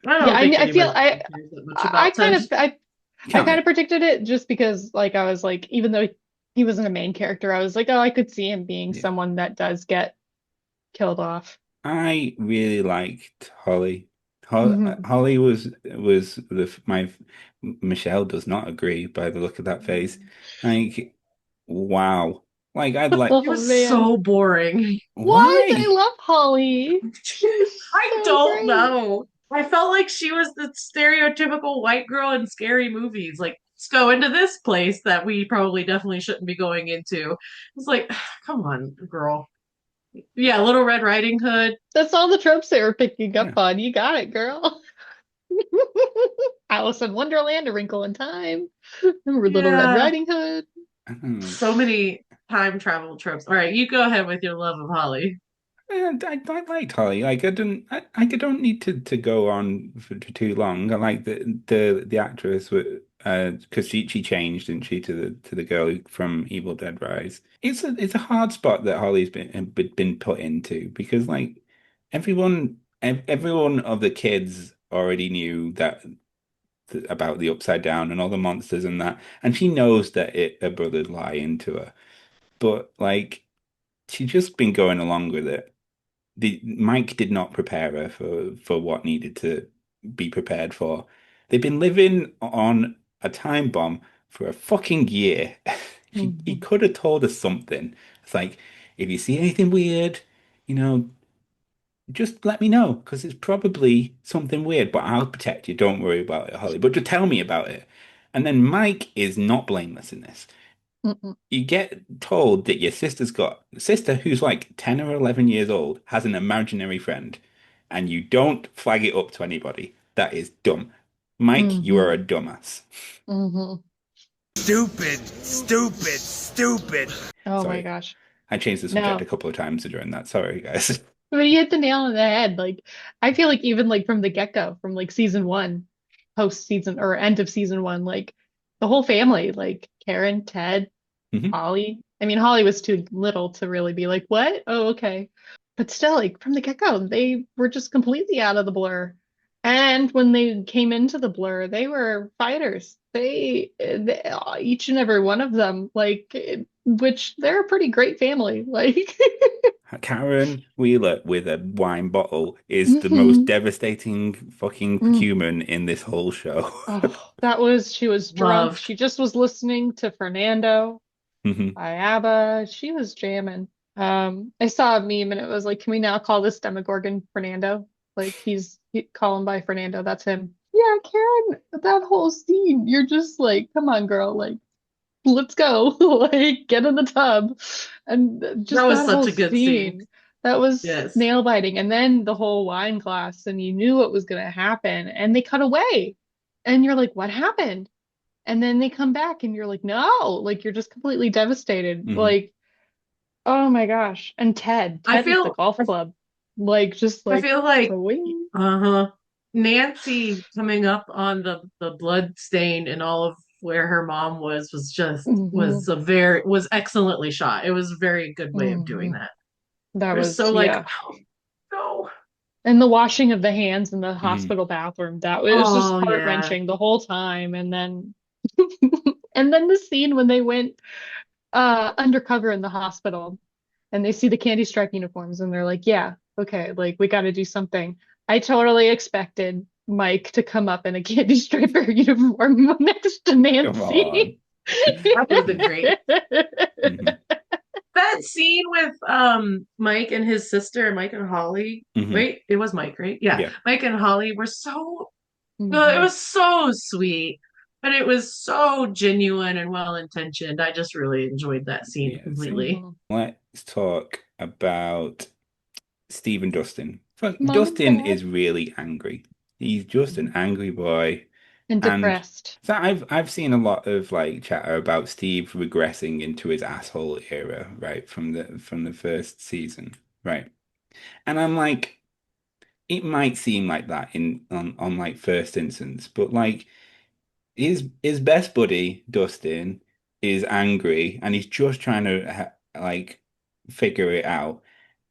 Speaker 2: Yeah,
Speaker 4: don't think
Speaker 2: I feel
Speaker 4: anybody cares that much
Speaker 2: I
Speaker 4: about
Speaker 2: kind
Speaker 4: Ted.
Speaker 2: of I I
Speaker 1: Can't
Speaker 2: kind of
Speaker 1: be.
Speaker 2: predicted it just because like I was like even though he wasn't a main character, I was like, oh, I could see him being
Speaker 1: Yeah.
Speaker 2: someone that does get killed off.
Speaker 1: I really liked Holly.
Speaker 2: Hmm.
Speaker 1: Holly was my Michelle does not agree by the look of that face. Like, wow. Like I'd like
Speaker 4: It
Speaker 2: Oh
Speaker 4: was
Speaker 2: man.
Speaker 4: so boring.
Speaker 2: What? I
Speaker 1: why?
Speaker 2: love Holly. She's
Speaker 4: I
Speaker 2: so
Speaker 4: don't
Speaker 2: great.
Speaker 4: know. I felt like she was the stereotypical white girl in scary movies. Like, let's go into this place that we probably definitely shouldn't be going into. It's like, come on, girl. Yeah, Little Red Riding Hood.
Speaker 2: That's all the tropes they were picking up
Speaker 1: Yeah.
Speaker 2: on. You got it, girl. Alice in Wonderland, A Wrinkle in Time, Little Red
Speaker 4: Yeah,
Speaker 2: Riding Hood.
Speaker 1: I don't know.
Speaker 4: so many time travel tropes. All right, you go ahead with your love of Holly.
Speaker 1: And I liked Holly. Like I don't need to go on for too long. I like the actress because she changed, didn't she, to the girl from Evil Dead Rise. It's a hard spot that Holly's been put into because like everyone of the kids already knew that about the upside down and all the monsters and that, and she knows that her brother's lying to her, but like she's just been going along with it. The Mike did not prepare her for what needed to be prepared for. They've been living on a time bomb for a fucking year. He
Speaker 2: Mhm.
Speaker 1: could have told us something. It's like, if you see anything weird, you know, just let me know because it's probably something weird, but I'll protect you. Don't worry about it, Holly. But just tell me about it. And then Mike is not blameless in this.
Speaker 2: Mm-mm.
Speaker 1: You get told that your sister's got a sister who's like 10 or 11 years old has an imaginary friend, and you don't flag it up to anybody. That is dumb. Mike, you are
Speaker 2: Mhm.
Speaker 1: a dumbass.
Speaker 2: Mhm.
Speaker 5: Stupid, stupid, stupid.
Speaker 2: Oh my
Speaker 1: Sorry,
Speaker 2: gosh.
Speaker 1: I changed the subject a
Speaker 2: No.
Speaker 1: couple of times during that. Sorry, guys.
Speaker 2: But you hit the nail on the head. Like, I feel like even like from the get-go, from like season one, post season or end of season one, like the whole family, like Karen, Ted,
Speaker 1: hmm
Speaker 2: Holly. I mean, Holly was too little to really be like, what? Oh, okay. But still, like from the get-go, they were just completely out of the blur. And when they came into the blur, they were fighters. They each and every one of them, like, which they're a pretty great family. Like,
Speaker 1: Karen Wheeler with a wine bottle is the most
Speaker 2: hmm
Speaker 1: devastating fucking
Speaker 2: hmm
Speaker 1: human in this whole show.
Speaker 2: Oh, she was drunk.
Speaker 4: Loved.
Speaker 2: She just was listening to Fernando
Speaker 1: hmm
Speaker 2: by ABBA. She was jamming. I saw a meme and it was like, can we now call this Demogorgon Fernando? Like call him by Fernando. That's him. Yeah, Karen, that whole scene, you're just like, come on, girl, like, let's go. Like, get in the tub. And
Speaker 4: That
Speaker 2: just
Speaker 4: was
Speaker 2: that
Speaker 4: such
Speaker 2: whole
Speaker 4: a good scene.
Speaker 2: scene, that was
Speaker 4: Yes.
Speaker 2: nail biting. And then the whole wine glass, and you knew what was gonna happen, and they cut away. And you're like, what happened? And then they come back and you're like, no, like you're just completely devastated.
Speaker 1: hmm
Speaker 2: Like, oh my gosh. And Ted,
Speaker 4: I
Speaker 2: Ted with the
Speaker 4: feel
Speaker 2: golf club, like just
Speaker 4: I
Speaker 2: like
Speaker 4: feel like
Speaker 2: swing.
Speaker 4: uh-huh. Nancy coming up on the blood stain and all of where her mom was just
Speaker 2: Hmm
Speaker 4: was excellently shot. It was a very good way of doing
Speaker 2: hmm
Speaker 4: that.
Speaker 2: That
Speaker 4: It was
Speaker 2: was,
Speaker 4: so like,
Speaker 2: yeah.
Speaker 4: oh no.
Speaker 2: And the washing of the hands in the
Speaker 1: hmm
Speaker 2: hospital bathroom, that was just
Speaker 4: Oh yeah.
Speaker 2: heart-wrenching the whole time. And then and then the scene when they went undercover in the hospital and they see the candy stripe uniforms and they're like, yeah, okay, like we got to do something. I totally expected Mike to come up in a candy striper uniform next to
Speaker 1: Come on.
Speaker 2: Nancy.
Speaker 4: That would have been great.
Speaker 1: hmm
Speaker 4: That scene with Mike and his sister, Mike and Holly.
Speaker 1: hmm
Speaker 4: Wait, it was Mike, right? Yeah.
Speaker 1: Yeah.
Speaker 4: Mike and Holly were so well, it
Speaker 2: Mhm.
Speaker 4: was so sweet, but it was so genuine and well intentioned. I just really enjoyed that scene
Speaker 1: Yeah. See,
Speaker 4: completely.
Speaker 2: Mhm.
Speaker 1: let's talk about Steve and Dustin. Fuck,
Speaker 2: Mom and
Speaker 1: Dustin
Speaker 2: Dad
Speaker 1: is really angry. He's just an
Speaker 2: Mhm.
Speaker 1: angry boy.
Speaker 2: and
Speaker 1: And
Speaker 2: depressed.
Speaker 1: so I've seen a lot of like chatter about Steve regressing into his asshole era, right, from the first season. Right. And I'm like, it might seem like that on like first instance, but like his best buddy, Dustin, is angry and he's just trying to like figure it out.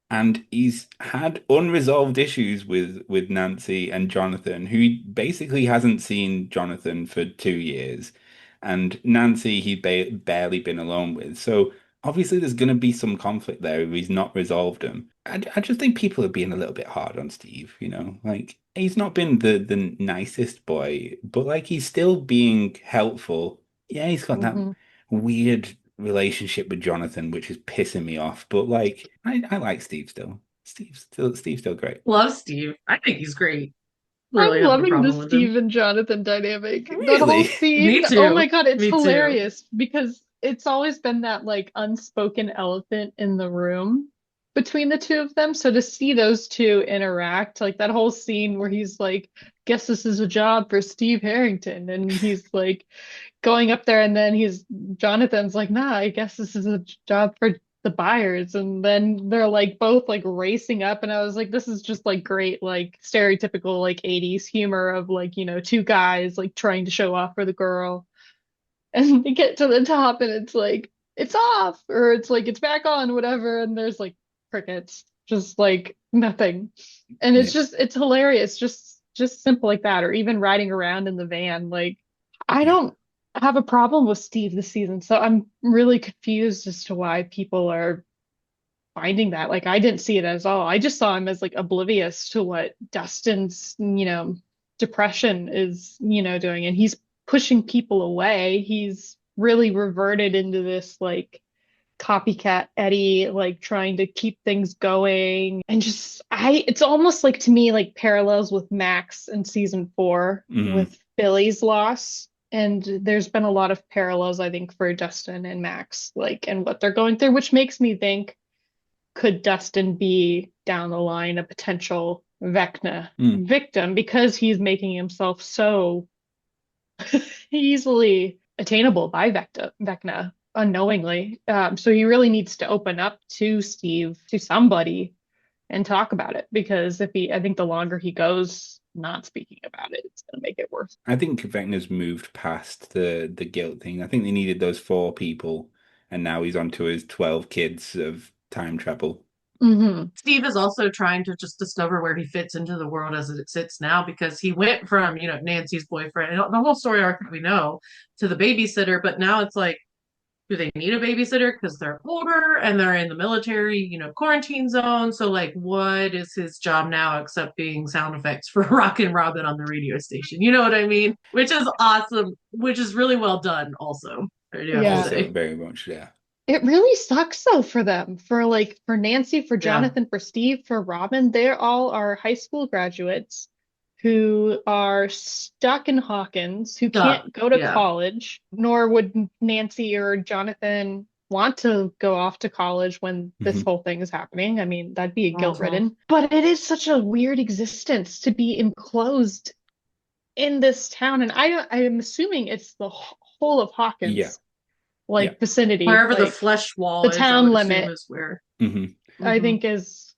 Speaker 1: And he's had unresolved issues with Nancy and Jonathan, who he basically hasn't seen Jonathan for 2 years, and Nancy he barely been alone with. So obviously there's going to be some conflict there if he's not resolved them. I just think people are being a little bit hard on Steve, you know, like he's not been the nicest boy, but like he's still being helpful. Yeah, he's got that
Speaker 2: Mhm.
Speaker 1: weird relationship with Jonathan, which is pissing me off. But like, I like Steve still. Steve's still great.
Speaker 4: Love Steve. I think he's great.
Speaker 2: I'm
Speaker 4: Really have no
Speaker 2: loving the
Speaker 4: problem with him.
Speaker 2: Steve and Jonathan dynamic. That whole
Speaker 1: Really?
Speaker 2: scene,
Speaker 4: Me
Speaker 2: oh my
Speaker 4: too.
Speaker 2: God, it's
Speaker 4: Me too.
Speaker 2: hilarious because it's always been that like unspoken elephant in the room between the two of them. So to see those two interact, like that whole scene where he's like, guess this is a job for Steve Harrington. And he's like going up there and then Jonathan's like, nah, I guess this is a job for the buyers. And then they're like both like racing up. And I was like, this is just like great, like stereotypical like 80s humor of like, two guys like trying to show off for the girl. And they get to the top and it's like, it's off, or it's like it's back on, whatever. And there's like crickets. just like nothing. And
Speaker 1: Yeah.
Speaker 2: it's hilarious, just simple like that, or even riding around in the van. Like, I
Speaker 1: Yeah.
Speaker 2: don't have a problem with Steve this season, so I'm really confused as to why people are finding that. Like, I didn't see it as all. I just saw him as like oblivious to what Dustin's, depression is, doing, and he's pushing people away. He's really reverted into this like copycat Eddie, like trying to keep things going. And just it's almost like, to me, like parallels with Max in season 4
Speaker 1: Mm.
Speaker 2: with Billy's loss. And there's been a lot of parallels, I think, for Dustin and Max, like, and what they're going through, which makes me think, could Dustin be down the line a potential Vecna
Speaker 1: Mm.
Speaker 2: victim, because he's making himself so easily attainable by Vecna unknowingly. So he really needs to open up to Steve, to somebody, and talk about it, because I think the longer he goes not speaking about it, it's going to make it worse.
Speaker 1: I think Vecna's moved past the guilt thing. I think they needed those 4 people, and now he's on to his 12 kids of time travel.
Speaker 2: Mm-hmm.
Speaker 4: Steve is also trying to just discover where he fits into the world as it sits now, because he went from, Nancy's boyfriend and the whole story arc that we know, to the babysitter, but now it's like, do they need a babysitter because they're older and they're in the military, quarantine zone? So like, what is his job now except being sound effects for Rockin' Robin on the radio station? You know what I mean? Which is awesome, which is really well done also, I do have to
Speaker 2: Yeah.
Speaker 1: Also,
Speaker 4: say.
Speaker 1: very much, yeah.
Speaker 2: It really sucks though for them, for Nancy, for
Speaker 4: Yeah.
Speaker 2: Jonathan, for Steve, for Robin. They all are high school graduates who are stuck in Hawkins, who
Speaker 4: Stuck.
Speaker 2: can't go to
Speaker 4: Yeah.
Speaker 2: college, nor would Nancy or Jonathan want to go off to college when this
Speaker 1: Mhm.
Speaker 2: whole thing is happening. I mean, that'd be
Speaker 4: Mhm.
Speaker 2: guilt-ridden. But it is such a weird existence to be enclosed in this town. And I am assuming it's the whole of
Speaker 1: Yeah,
Speaker 2: Hawkins,
Speaker 1: yeah.
Speaker 2: like vicinity,
Speaker 4: Wherever the
Speaker 2: like
Speaker 4: flesh wall
Speaker 2: the
Speaker 4: is, I
Speaker 2: town
Speaker 4: would assume
Speaker 2: limit,
Speaker 4: is where.
Speaker 1: Hmm.
Speaker 2: I
Speaker 4: Mhm.
Speaker 2: think is,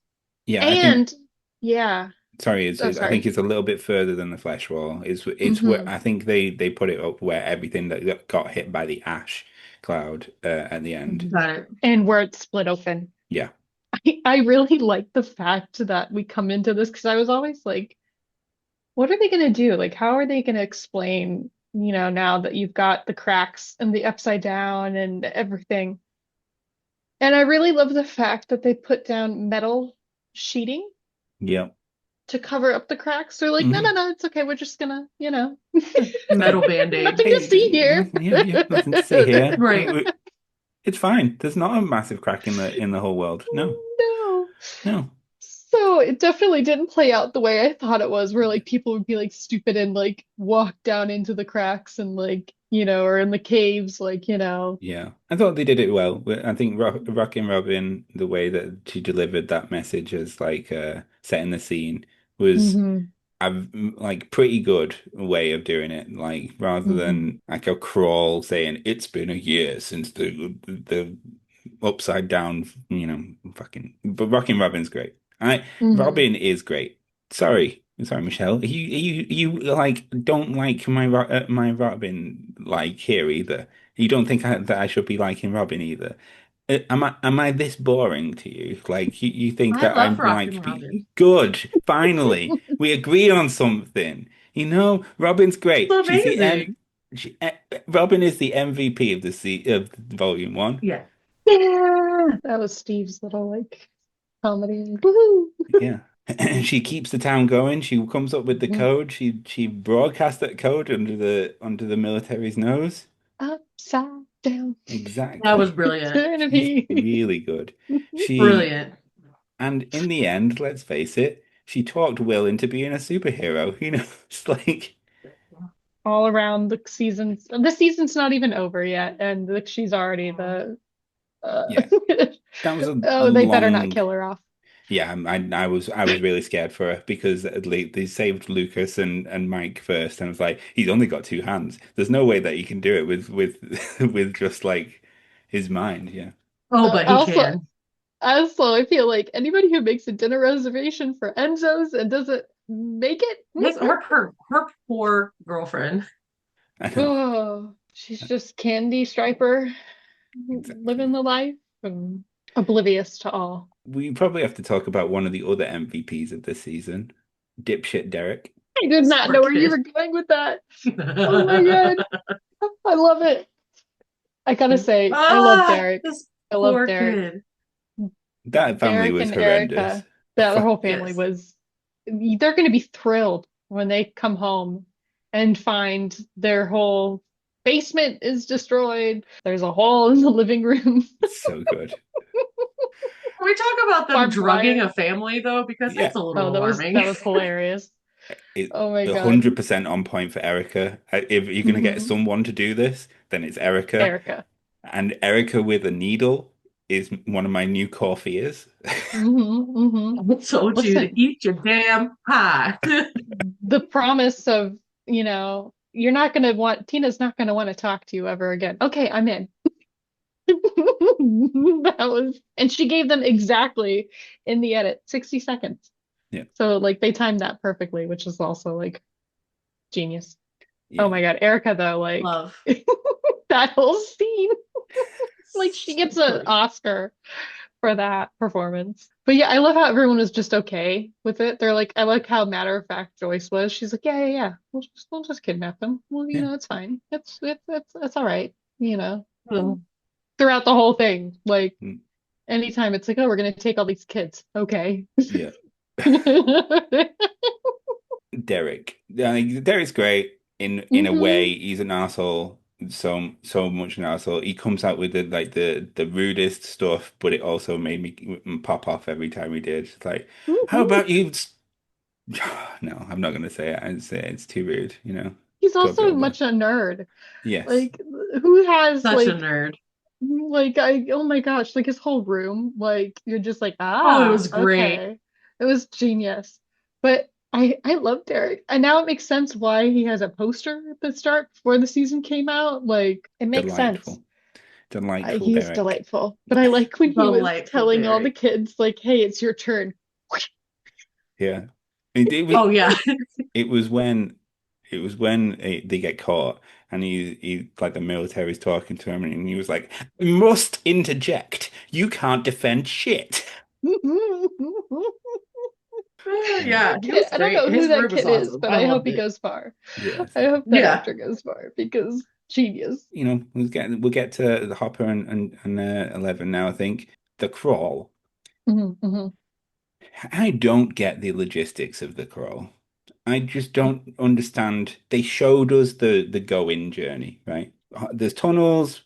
Speaker 1: Yeah, I think
Speaker 2: and yeah,
Speaker 1: sorry,
Speaker 2: oh
Speaker 1: I think
Speaker 2: sorry.
Speaker 1: it's a little bit further than the flesh wall. It's where
Speaker 2: Hmm.
Speaker 1: I think they put it up where everything that got hit by the ash cloud at the end.
Speaker 4: Got it.
Speaker 2: And where it's split open.
Speaker 1: Yeah.
Speaker 2: I really like the fact that we come into this, because I was always like, what are they going to do? Like, how are they going to explain, now that you've got the cracks and the upside down and everything? And I really love the fact that they put down metal sheeting
Speaker 1: Yeah.
Speaker 2: to cover up the cracks. They're like, no, no,
Speaker 1: Hmm.
Speaker 2: no, it's okay. We're just gonna,
Speaker 4: Metal
Speaker 1: Like,
Speaker 4: band-aid.
Speaker 2: nothing to see here.
Speaker 1: yeah, nothing to see here.
Speaker 4: Right.
Speaker 1: It's fine. There's not a massive crack in the whole world. No,
Speaker 2: No.
Speaker 1: no.
Speaker 2: So it definitely didn't play out the way I thought it was, where like people would be like stupid and like walk down into the cracks and like, or in the caves, like,
Speaker 1: Yeah, I thought they did it well. I think Rockin' Robin, the way that she delivered that message as like setting the scene was
Speaker 2: hmm
Speaker 1: a like pretty good way of doing it. Like rather
Speaker 2: hmm
Speaker 1: than like a crawl saying it's been a year since the upside down, fucking. But Rockin' Robin's great.
Speaker 2: hmm
Speaker 1: Robin is great. Sorry, Michelle. You like don't like my Robin like here either. You don't think that I should be liking Robin either. Am I this boring to you? Like you think
Speaker 4: I
Speaker 1: that
Speaker 4: love
Speaker 1: I'm
Speaker 4: Rockin'
Speaker 1: like
Speaker 4: Robin.
Speaker 1: good? Finally, we agree on something. Robin's great.
Speaker 4: So amazing.
Speaker 1: She, Robin is the MVP of of Volume One.
Speaker 4: Yeah.
Speaker 2: Yeah, that was Steve's little like comedy. Woohoo!
Speaker 1: Yeah. She keeps the town going. She comes up with the code. She broadcasts that code under the military's nose.
Speaker 2: Upside down
Speaker 4: That was
Speaker 1: Exactly.
Speaker 4: brilliant.
Speaker 1: She's
Speaker 2: eternity.
Speaker 1: really good. She
Speaker 4: Brilliant.
Speaker 1: and in the end, let's face it, she talked Will into being a superhero. It's like
Speaker 2: All around the seasons. The season's not even over yet, and like she's already the. Uh,
Speaker 1: yeah, that was a
Speaker 2: oh, they better not
Speaker 1: long.
Speaker 2: kill her off.
Speaker 1: Yeah, I was really scared for her because at least they saved Lucas and Mike first, and I was like, he's only got 2 hands. There's no way that he can do it with with just like his mind. Yeah,
Speaker 4: Oh, but he
Speaker 2: Also,
Speaker 4: can.
Speaker 2: I feel like anybody who makes a dinner reservation for Enzo's and doesn't make it,
Speaker 4: Her poor girlfriend.
Speaker 1: I know
Speaker 2: oh, she's just Candy Striper
Speaker 1: exactly.
Speaker 2: living the life and oblivious to all.
Speaker 1: We probably have to talk about one of the other MVPs of this season, dipshit Derek.
Speaker 2: I did not know where you
Speaker 4: Kid.
Speaker 2: were going with that. Oh my God. I love it. I gotta say, I love Derek.
Speaker 4: This
Speaker 2: I love
Speaker 4: poor
Speaker 2: Derek.
Speaker 4: kid.
Speaker 1: That family
Speaker 2: Derek
Speaker 1: was
Speaker 2: and
Speaker 1: horrendous.
Speaker 2: Erica, that whole family
Speaker 4: Yes.
Speaker 2: was, they're going to be thrilled when they come home and find their whole basement is destroyed. There's a hole in the living room,
Speaker 1: So good.
Speaker 4: Can we talk about them
Speaker 2: barbed
Speaker 4: drugging
Speaker 2: wire.
Speaker 4: a family though? Because
Speaker 1: Yeah,
Speaker 4: that's a little
Speaker 2: Oh,
Speaker 4: alarming.
Speaker 2: that was hilarious.
Speaker 1: it
Speaker 2: Oh my God.
Speaker 1: 100% on point for Erica. If you're gonna get
Speaker 2: Hmm.
Speaker 1: someone to do this, then it's Erica.
Speaker 2: Erica.
Speaker 1: And Erica with a needle is one of my new core fears.
Speaker 2: Hmm.
Speaker 4: I told you to
Speaker 2: Listen,
Speaker 4: eat your damn pie.
Speaker 2: the promise of, you're not going to want, Tina's not going to want to talk to you ever again. Okay, I'm in. That was, and she gave them exactly in the edit 60 seconds.
Speaker 1: Yeah,
Speaker 2: So like they timed that perfectly, which is also like genius. Oh
Speaker 1: yeah.
Speaker 2: my God, Erica though, like
Speaker 4: Love.
Speaker 2: that whole scene, like she
Speaker 4: So
Speaker 2: gets an
Speaker 4: funny.
Speaker 2: Oscar for that performance. But yeah, I love how everyone was just okay with it. They're like, I like how matter of fact Joyce was. She's like, yeah, yeah, yeah. We'll just kidnap them. Well,
Speaker 1: Yeah.
Speaker 2: it's fine. It's all right. You know,
Speaker 4: Ugh.
Speaker 2: throughout the whole thing, like
Speaker 1: Mm,
Speaker 2: anytime it's like, oh, we're gonna take all these kids. Okay.
Speaker 1: yeah. Derek. Derek's great in a
Speaker 2: Hmm.
Speaker 1: way. He's an asshole. So much an asshole. He comes out with the rudest stuff, but it also made me pop off every time he did. It's like, how
Speaker 2: Hmm.
Speaker 1: about you? No, I'm not gonna say it. I'd say it's too rude,
Speaker 2: He's
Speaker 1: Go
Speaker 2: also
Speaker 1: builder.
Speaker 2: much a nerd.
Speaker 1: Yes.
Speaker 2: Like, who has
Speaker 4: Such a nerd.
Speaker 2: oh my gosh, like his whole room, like you're just like,
Speaker 4: Oh, it
Speaker 2: ah,
Speaker 4: was great.
Speaker 2: okay. It was genius. But I love Derek. And now it makes sense why he has a poster at the start before the season came out. Like, it makes sense.
Speaker 1: Delightful. Delightful
Speaker 2: He is
Speaker 1: Derek.
Speaker 2: delightful. But I like when he was
Speaker 4: Delightful
Speaker 2: telling all the
Speaker 4: Derek.
Speaker 2: kids, like, hey, it's your turn.
Speaker 1: Yeah. It,
Speaker 4: Oh yeah.
Speaker 1: it was when they get caught and he like the military's talking to him and he was like, must interject. You can't defend shit. Yeah.
Speaker 4: Yeah,
Speaker 2: That
Speaker 4: he
Speaker 2: kid,
Speaker 4: was
Speaker 2: I don't
Speaker 4: great.
Speaker 2: know who
Speaker 4: His
Speaker 2: that
Speaker 4: room was
Speaker 2: kid is,
Speaker 4: awesome.
Speaker 2: but
Speaker 4: I
Speaker 2: I hope
Speaker 4: loved
Speaker 2: he
Speaker 4: it.
Speaker 2: goes far.
Speaker 1: Yes.
Speaker 2: I hope that
Speaker 4: Yeah.
Speaker 2: actor goes far because genius.
Speaker 1: We'll get to the Hopper and 11 now, I think. The crawl.
Speaker 2: Hmm. Hmm.
Speaker 1: I don't get the logistics of the crawl. I just don't understand. They showed us the go-in journey, right? There's tunnels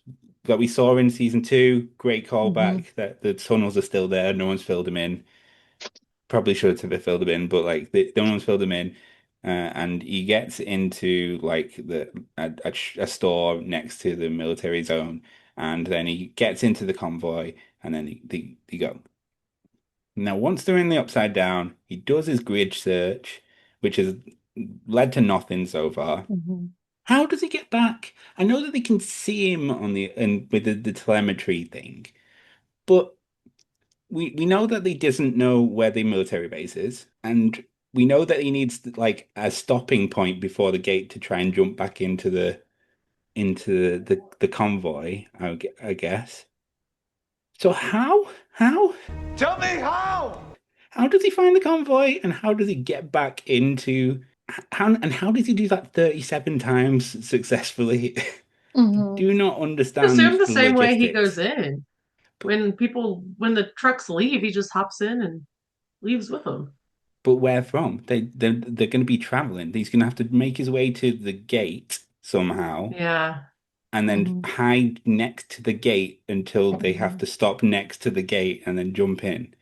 Speaker 1: that we saw in season two. Great
Speaker 2: Hmm.
Speaker 1: callback that the tunnels are still there. No one's filled them in. Probably should have filled them in, but like no one's filled them in. And he gets into like a store next to the military zone, and then he gets into the convoy, and then they go. Now, once they're in the upside down, he does his grid search, which has led to nothing so far.
Speaker 2: Hmm.
Speaker 1: How does he get back? I know that they can see him on the and with the telemetry thing, but we know that he doesn't know where the military base is, and we know that he needs like a stopping point before the gate to try and jump back into the convoy, I guess. So how
Speaker 5: Tell me how!
Speaker 1: how does he find the convoy and how does he get back into how does he do that 37 times successfully?
Speaker 2: Hmm.
Speaker 1: Do not understand
Speaker 4: Assume the
Speaker 1: the
Speaker 4: same way he goes
Speaker 1: logistics.
Speaker 4: in.
Speaker 1: But
Speaker 4: When the trucks leave, he just hops in and leaves with them.
Speaker 1: but where from? They're going to be traveling. He's going to have to make his way to the gate somehow
Speaker 4: Yeah.
Speaker 1: and then
Speaker 2: Hmm.
Speaker 1: hide next to the gate until they have
Speaker 2: Hmm.
Speaker 1: to stop next to the gate and then jump in.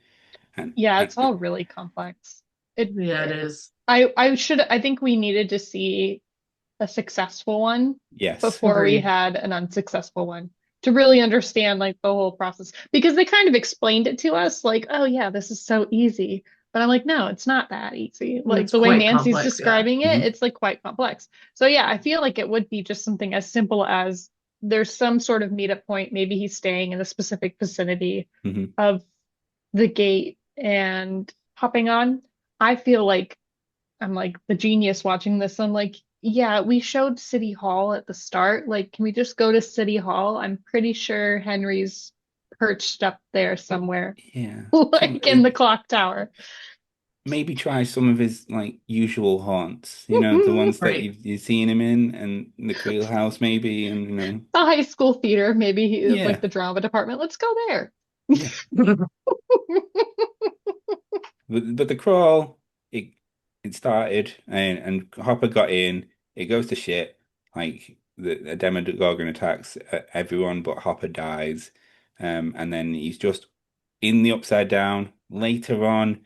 Speaker 2: Yeah,
Speaker 1: And
Speaker 2: it's all really complex. It,
Speaker 4: Yeah, it is.
Speaker 2: I think we needed to see a successful one
Speaker 1: yes,
Speaker 2: before we
Speaker 4: Agreed.
Speaker 2: had an unsuccessful one to really understand like the whole process because they kind of explained it to us like, oh yeah, this is so easy. But I'm like, no, it's not that easy. Like
Speaker 4: It's
Speaker 2: the way
Speaker 4: quite
Speaker 2: Nancy's
Speaker 4: complex, yeah.
Speaker 2: describing it,
Speaker 1: hmm
Speaker 2: it's like quite complex. So yeah, I feel like it would be just something as simple as there's some sort of meetup point. Maybe he's staying in a specific vicinity
Speaker 1: hmm
Speaker 2: of the gate and hopping on. I feel like I'm like the genius watching this. I'm like, yeah, we showed City Hall at the start. Like, can we just go to City Hall? I'm pretty sure Henry's perched up there somewhere,
Speaker 1: Yeah.
Speaker 2: like in the clock tower.
Speaker 1: Maybe try some of his like usual haunts, the ones that
Speaker 4: Right.
Speaker 1: you've seen him in, and the Creel House maybe, and
Speaker 2: The high school theater, maybe he is like
Speaker 1: yeah,
Speaker 2: the drama department. Let's go there.
Speaker 1: yeah. But the crawl, it started, and Hopper got in. It goes to shit. Like the Demogorgon attacks everyone, but Hopper dies. And then he's just in the Upside Down. Later on,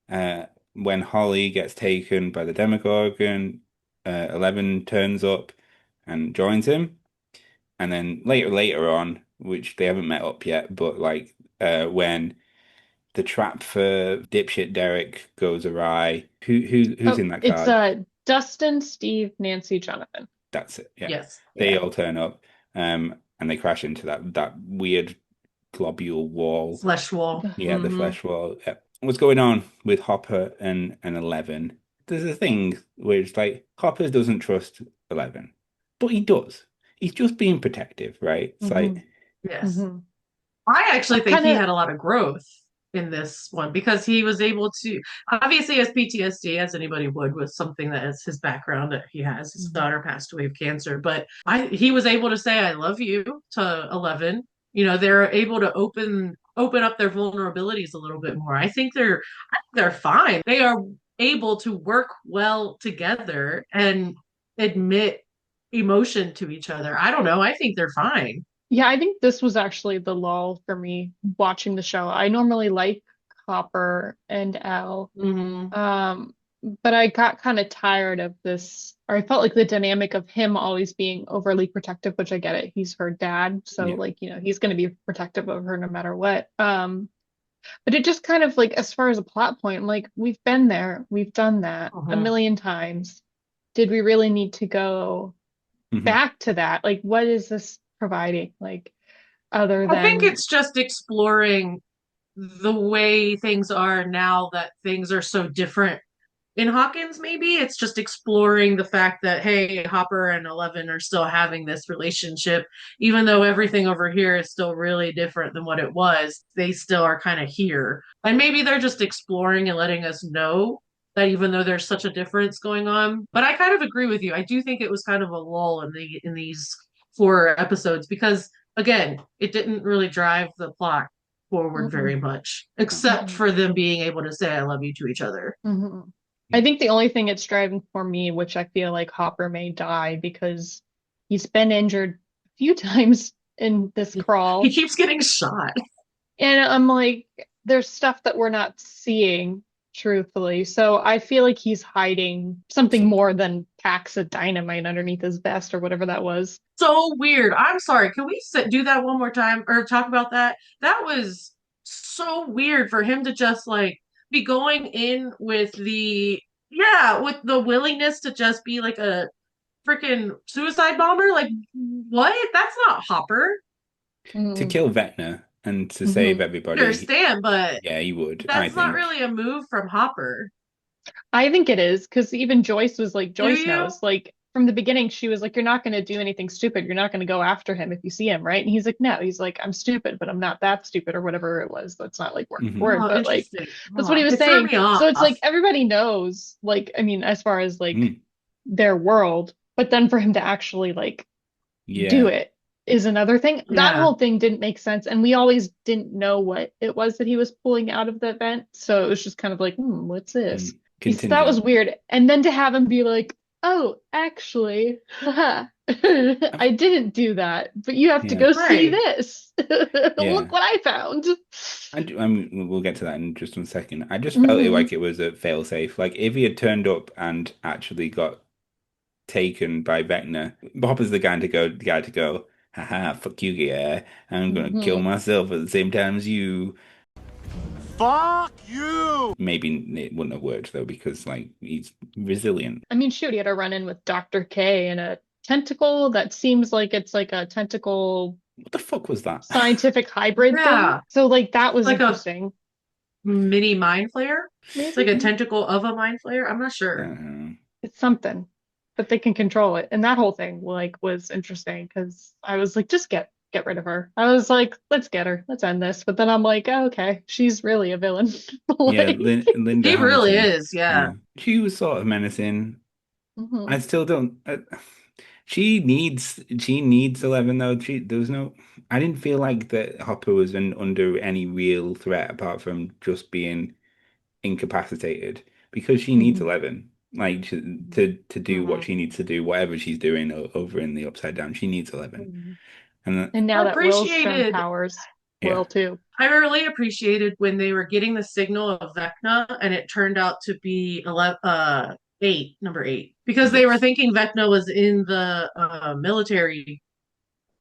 Speaker 1: when Holly gets taken by the Demogorgon, 11 turns up and joins him. And then later on, which they haven't met up yet, but like when the trap for dipshit Derek goes awry. Who's
Speaker 2: Oh,
Speaker 1: in that
Speaker 2: it's
Speaker 1: card?
Speaker 2: Dustin, Steve, Nancy, Jonathan.
Speaker 1: That's it. Yeah.
Speaker 4: Yes.
Speaker 1: They
Speaker 2: Yeah.
Speaker 1: all turn up, and they crash into that weird globule wall.
Speaker 4: Flesh wall.
Speaker 1: Yeah, the
Speaker 4: Mhm.
Speaker 1: flesh wall. Yeah. What's going on with Hopper and Eleven? There's a thing where it's like Hopper doesn't trust 11, but he does. He's just being protective, right? It's
Speaker 2: hmm
Speaker 1: like,
Speaker 4: Yes.
Speaker 2: hmm
Speaker 4: I actually think
Speaker 2: Kind
Speaker 4: he
Speaker 2: of,
Speaker 4: had a lot of growth in this one because he was able to obviously has PTSD as anybody would with something that is his background that he has. His daughter passed away of cancer, but he was able to say I love you to 11. They're able to open up their vulnerabilities a little bit more. I think they're fine. They are able to work well together and admit emotion to each other. I don't know. I think they're fine.
Speaker 2: yeah, I think this was actually the lull for me watching the show. I normally like Hopper and Elle.
Speaker 4: Hmm.
Speaker 2: Um, but I got kind of tired of this, or I felt like the dynamic of him always being overly protective, which I get it. He's her dad, so
Speaker 1: yeah.
Speaker 2: like, he's going to be protective of her no matter what. But it just kind of like, as far as a plot point, I'm like, we've been there, we've done that a
Speaker 4: Hmm.
Speaker 2: million times. Did we really need to go
Speaker 1: Mhm.
Speaker 2: back to that? Like, what is this providing? Like, other
Speaker 4: I think
Speaker 2: than,
Speaker 4: it's just exploring the way things are now that things are so different. In Hawkins, maybe it's just exploring the fact that, hey, Hopper and Eleven are still having this relationship, even though everything over here is still really different than what it was, they still are kind of here. And maybe they're just exploring and letting us know that even though there's such a difference going on. But I kind of agree with you. I do think it was kind of a lull in these 4 episodes because again, it didn't really drive the plot forward
Speaker 2: mm-mm,
Speaker 4: very much, except
Speaker 2: mm-mm,
Speaker 4: for them being able to say I love you to each other.
Speaker 2: mm-mm. I think the only thing it's driving for me, which I feel like Hopper may die because he's been injured a few times in this
Speaker 4: He
Speaker 2: crawl.
Speaker 4: keeps getting shot.
Speaker 2: And I'm like, there's stuff that we're not seeing, truthfully. So I feel like he's hiding something
Speaker 1: So
Speaker 2: more than packs of dynamite underneath his vest or whatever that was.
Speaker 4: So weird. I'm sorry. Can we do that one more time or talk about that? That was so weird for him to just like be going in with with the willingness to just be like a freaking suicide bomber. Like, what? That's not Hopper.
Speaker 1: to
Speaker 2: Mm-hmm.
Speaker 1: kill Vecna and to save
Speaker 2: Mm-hmm.
Speaker 1: everybody,
Speaker 4: Understand, but
Speaker 1: yeah, he would. I
Speaker 4: that's not
Speaker 1: think.
Speaker 4: really a move from Hopper.
Speaker 2: I think it is because even Joyce was like,
Speaker 4: Do
Speaker 2: Joyce
Speaker 4: you?
Speaker 2: knows. Like from the beginning, she was like, "You're not going to do anything stupid. You're not going to go after him if you see him, right?" And he's like, "No." He's like, "I'm stupid, but I'm not that stupid," or whatever it was. That's not like word for
Speaker 1: Hmm.
Speaker 2: word,
Speaker 4: Oh,
Speaker 2: but like
Speaker 4: interesting.
Speaker 2: that's what he
Speaker 4: Huh.
Speaker 2: was
Speaker 4: It threw
Speaker 2: saying.
Speaker 4: me off.
Speaker 2: So it's like everybody knows. Like I mean, as far as like
Speaker 1: Mm.
Speaker 2: their world, but then for him to actually like do
Speaker 1: Yeah.
Speaker 2: it is another thing. That
Speaker 4: Yeah.
Speaker 2: whole thing didn't make sense, and we always didn't know what it was that he was pulling out of the vent. So it was just kind of like, what's this? That was
Speaker 1: Contingent.
Speaker 2: weird. And then to have him be like, "Oh, actually, haha,
Speaker 1: I've,
Speaker 2: I didn't do that, but you have to
Speaker 1: yeah.
Speaker 2: go see
Speaker 4: Right.
Speaker 2: this.
Speaker 1: Yeah.
Speaker 2: Look what I found."
Speaker 1: We'll get to that in just 1 second. I just felt it
Speaker 2: hmm
Speaker 1: like it was a fail-safe. Like if he had turned up and actually got taken by Vecna, Bob is the guy to go, haha, fuck you, yeah. I'm gonna kill
Speaker 2: hmm
Speaker 1: myself at the same time as you.
Speaker 5: Fuck you!
Speaker 1: Maybe it wouldn't have worked though, because like he's resilient.
Speaker 2: I mean, shoot, he had a run in with Dr. K and a tentacle that seems like it's like a tentacle
Speaker 1: What the fuck was that?
Speaker 2: scientific hybrid thing.
Speaker 4: Yeah.
Speaker 2: So like that
Speaker 4: It's
Speaker 2: was
Speaker 4: like a
Speaker 2: interesting.
Speaker 4: mini mind flayer. It's like
Speaker 2: Maybe
Speaker 4: a tentacle of a mind flayer. I'm not sure.
Speaker 2: it's something, but they can control it. And that whole thing like was interesting because I was like, just get get rid of her. I was like, let's get her. Let's end this. But then I'm like, oh, okay, she's really a villain.
Speaker 1: Yeah,
Speaker 2: Like,
Speaker 1: Linda
Speaker 4: He really
Speaker 1: Hamilton.
Speaker 4: is, yeah.
Speaker 1: Yeah, she was sort of menacing. I
Speaker 2: mhm,
Speaker 1: still don't. She needs 11 though. There was no. I didn't feel like that Hopper was under any real threat apart from just being incapacitated because she needs
Speaker 2: mhm,
Speaker 1: 11. Like to do what
Speaker 4: Mhm.
Speaker 1: she needs to do, whatever she's doing over in the Upside Down, she needs 11.
Speaker 4: Mhm.
Speaker 1: And
Speaker 2: and
Speaker 4: I
Speaker 2: now that Will's shown
Speaker 4: appreciated
Speaker 2: powers,
Speaker 1: yeah,
Speaker 2: Will too.
Speaker 4: I really appreciated when they were getting the signal of Vecna and it turned out to be 11, number eight, because they were
Speaker 1: yes,
Speaker 4: thinking Vecna was in the military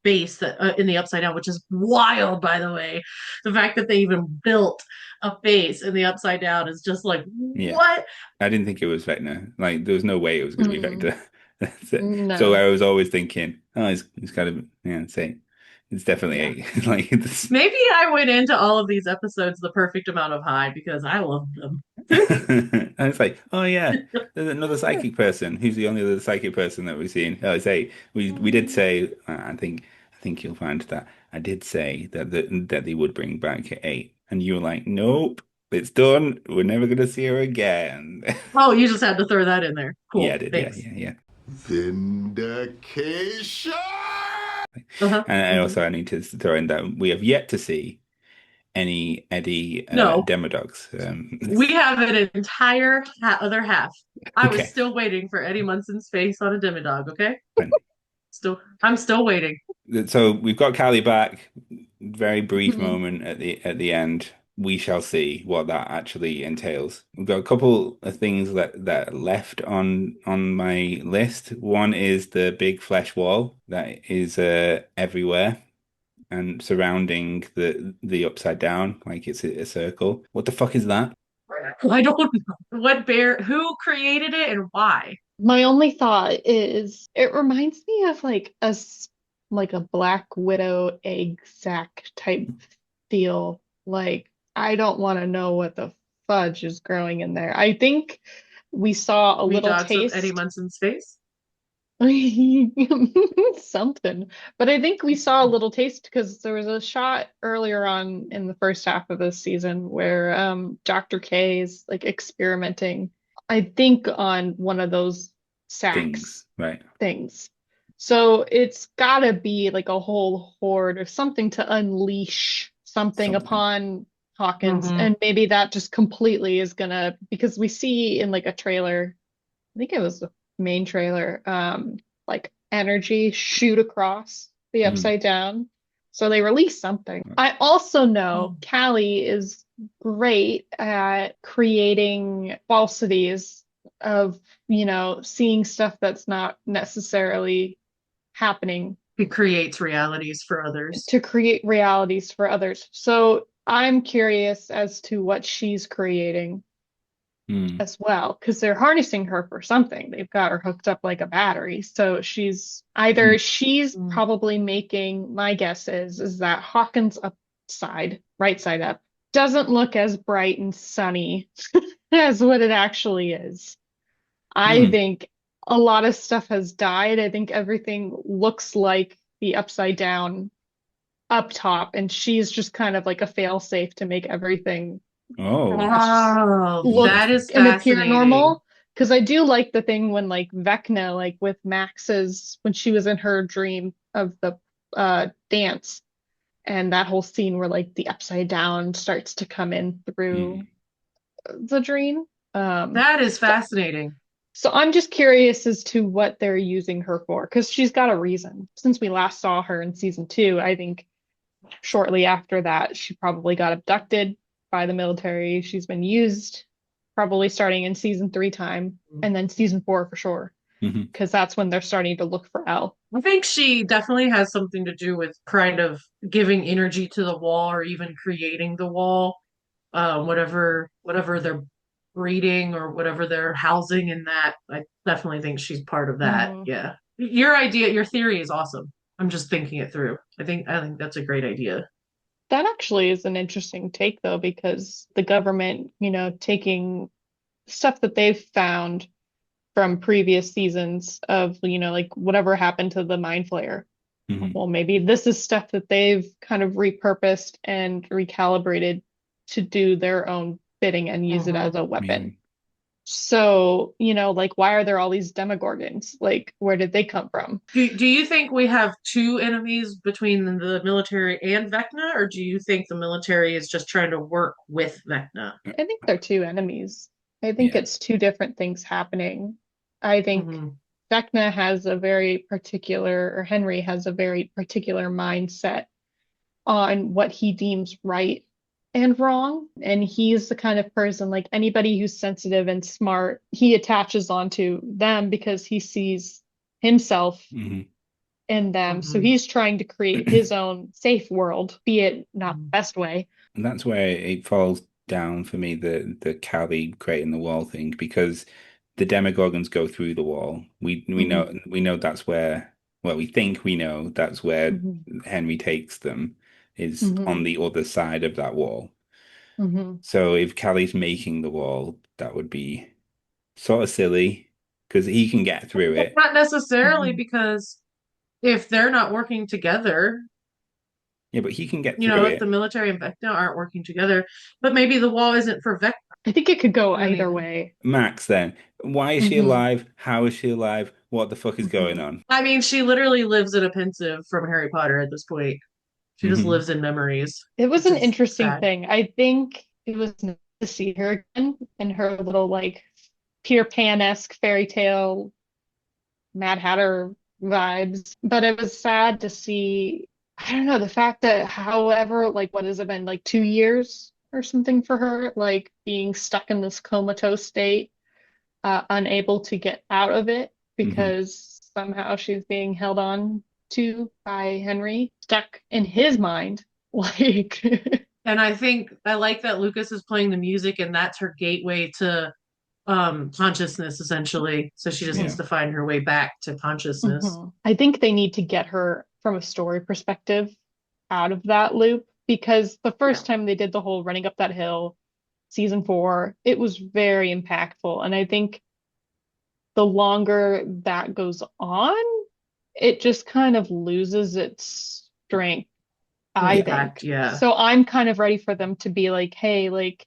Speaker 4: base that in the Upside Down, which is wild, by the way. The fact that they even built a base in the Upside Down is just like,
Speaker 1: yeah.
Speaker 4: what?
Speaker 1: I didn't think it was Vecna. Like there was no way it was going to be
Speaker 2: Mm,
Speaker 1: Vecna. That's it. So
Speaker 2: no.
Speaker 1: I was always thinking, oh, it's got to be yeah, it's eight. It's definitely
Speaker 2: Yeah.
Speaker 1: eight. Like it's.
Speaker 4: Maybe I went into all of these episodes the perfect amount of high because I love them.
Speaker 1: And it's like, oh yeah, there's another psychic person. Who's the only other psychic person that we've seen? Oh, it's eight. We did say, I think you'll find that I did say that they would bring back eight, and you were like, nope, it's done. We're never gonna see her again.
Speaker 4: Oh, you just had to throw that in there.
Speaker 1: Yeah, I
Speaker 4: Cool.
Speaker 1: did. Yeah,
Speaker 4: Thanks.
Speaker 1: yeah, yeah.
Speaker 5: Vindication!
Speaker 4: Uh-huh.
Speaker 1: And I
Speaker 2: Mhm.
Speaker 1: also I need to throw in that we have yet to see any Eddie
Speaker 4: No,
Speaker 1: Demodogs.
Speaker 4: we have an entire other half. I was
Speaker 1: Okay,
Speaker 4: still waiting for Eddie Munson's face on a Demodog, okay?
Speaker 1: fine.
Speaker 4: I'm still waiting.
Speaker 1: So we've got Callie back. Very brief
Speaker 2: Mhm.
Speaker 1: moment at the end. We shall see what that actually entails. We've got a couple of things that are left on my list. One is the big flesh wall that is everywhere and surrounding the upside down, like it's a circle. What the fuck is that?
Speaker 4: I don't know who created it and why.
Speaker 2: My only thought is it reminds me of like like a Black Widow egg sac type feel. Like I don't want to know what the fudge is growing in there. I think we saw a
Speaker 4: Me
Speaker 2: little
Speaker 4: dogs with Eddie
Speaker 2: taste.
Speaker 4: Munson's face.
Speaker 2: Something. But I think we saw a little taste because there was a shot earlier on in the first half of this season where Dr. K is like experimenting, I think, on one of those sacks
Speaker 1: Things, right?
Speaker 2: things. So it's gotta be like a whole horde or something to unleash something
Speaker 1: Something.
Speaker 2: upon Hawkins.
Speaker 4: Mm-hmm.
Speaker 2: And maybe that just completely is gonna, because we see in like a trailer, I think it was the main trailer, like energy shoot across the
Speaker 1: Mhm.
Speaker 2: upside down. So they release something. I also know Callie is great at creating falsities of, seeing stuff that's not necessarily happening
Speaker 4: He creates realities for others.
Speaker 2: to create realities for others. So I'm curious as to what she's creating
Speaker 1: Mm.
Speaker 2: as well, because they're harnessing her for something. They've got her hooked up like a battery. So
Speaker 1: Mm.
Speaker 2: she's
Speaker 4: Mm.
Speaker 2: probably making, my guess is that Hawkins upside, right side up, doesn't look as bright and sunny as what it actually is. I
Speaker 1: Mm.
Speaker 2: think a lot of stuff has died. I think everything looks like the upside down up top, and she's just kind of like a fail safe to make everything
Speaker 1: Oh,
Speaker 4: Oh,
Speaker 2: look
Speaker 4: that
Speaker 1: interesting.
Speaker 4: is
Speaker 2: and appear
Speaker 4: fascinating.
Speaker 2: normal. Because I do like the thing when like Vecna, like with Max's, when she was in her dream of the dance, and that whole scene where like the upside down starts to come in through
Speaker 1: Mm.
Speaker 2: the dream. Um,
Speaker 4: That is
Speaker 2: so,
Speaker 4: fascinating.
Speaker 2: so I'm just curious as to what they're using her for, because she's got a reason. Since we last saw her in season two, I think shortly after that, she probably got abducted by the military. She's been used probably starting in season three time and then season four for sure,
Speaker 1: Mhm.
Speaker 2: because that's when they're starting to look for Elle.
Speaker 4: I think she definitely has something to do with kind of giving energy to the wall or even creating the wall. Whatever they're breeding or whatever they're housing in that. I definitely think she's part of that.
Speaker 2: Mhm.
Speaker 4: Yeah. Your theory is awesome. I'm just thinking it through. I think that's a great idea.
Speaker 2: That actually is an interesting take, though, because the government, taking stuff that they've found from previous seasons of, like whatever happened to the mind flayer.
Speaker 1: Mhm.
Speaker 2: well, maybe this is stuff that they've kind of repurposed and recalibrated to do their own bidding and use it as a weapon.
Speaker 1: Maybe.
Speaker 2: So, like, why are there all these demogorgons? Like, where did they come from?
Speaker 4: Do you think we have two enemies between the military and Vecna, or do you think the military is just trying to work with Vecna?
Speaker 2: I think they're two enemies. I think
Speaker 1: Yeah.
Speaker 2: it's two different things happening. I think
Speaker 4: Mm-hmm.
Speaker 2: Vecna has a very particular, or Henry has a very particular mindset on what he deems right and wrong. And he's the kind of person, like anybody who's sensitive and smart, he attaches onto them because he sees himself
Speaker 1: Mhm.
Speaker 2: in them. So
Speaker 4: Mm-hmm.
Speaker 2: he's trying to create his own safe world, be it not the best way.
Speaker 1: And that's where it falls down for me, the Callie creating the wall thing, because the Demogorgons go through the wall.
Speaker 2: Mhm,
Speaker 1: We know that's where, well, we think we know that's where
Speaker 2: mhm,
Speaker 1: Henry takes them, is on
Speaker 2: mhm,
Speaker 1: the other side of that wall.
Speaker 2: mhm.
Speaker 1: So if Callie's making the wall, that would be sort of silly because he can get through it.
Speaker 4: Not necessarily,
Speaker 2: Mhm.
Speaker 4: because if they're not working together,
Speaker 1: Yeah, but he can get through
Speaker 4: if the
Speaker 1: it.
Speaker 4: military and Vecna aren't working together, but maybe the wall isn't for Vecna.
Speaker 2: I think it could go
Speaker 4: I
Speaker 2: either
Speaker 4: mean,
Speaker 2: way.
Speaker 1: Max, then, why is she
Speaker 2: Hmm.
Speaker 1: alive? How is she alive? What the fuck is going
Speaker 2: Hmm.
Speaker 1: on?
Speaker 4: she literally lives in a pensive from Harry Potter at this point. She just
Speaker 1: Hmm.
Speaker 4: lives in memories,
Speaker 2: It was
Speaker 4: which
Speaker 2: an
Speaker 4: is
Speaker 2: interesting
Speaker 4: sad.
Speaker 2: thing. I think it was nice to see her again in her little like Peter Pan-esque fairy tale Mad Hatter vibes. But it was sad to see, I don't know, the fact that however, like what has it been, like 2 years or something for her, like being stuck in this comatose state, unable to get out of it
Speaker 1: Hmm.
Speaker 2: because somehow she's being held on to by Henry, stuck in his mind. Like,
Speaker 4: And I think I like that Lucas is playing the music, and that's her gateway to consciousness, essentially. So she just needs
Speaker 1: Yeah.
Speaker 4: to find her way back to consciousness.
Speaker 2: mhm. I think they need to get her from a story perspective out of that loop because the
Speaker 4: Yeah.
Speaker 2: first time they did the whole running up that hill, season 4, it was very impactful. And I think the longer that goes on, it just kind of loses its strength, I
Speaker 4: Impact,
Speaker 2: think.
Speaker 4: yeah.
Speaker 2: So I'm kind of ready for them to be like, hey, like,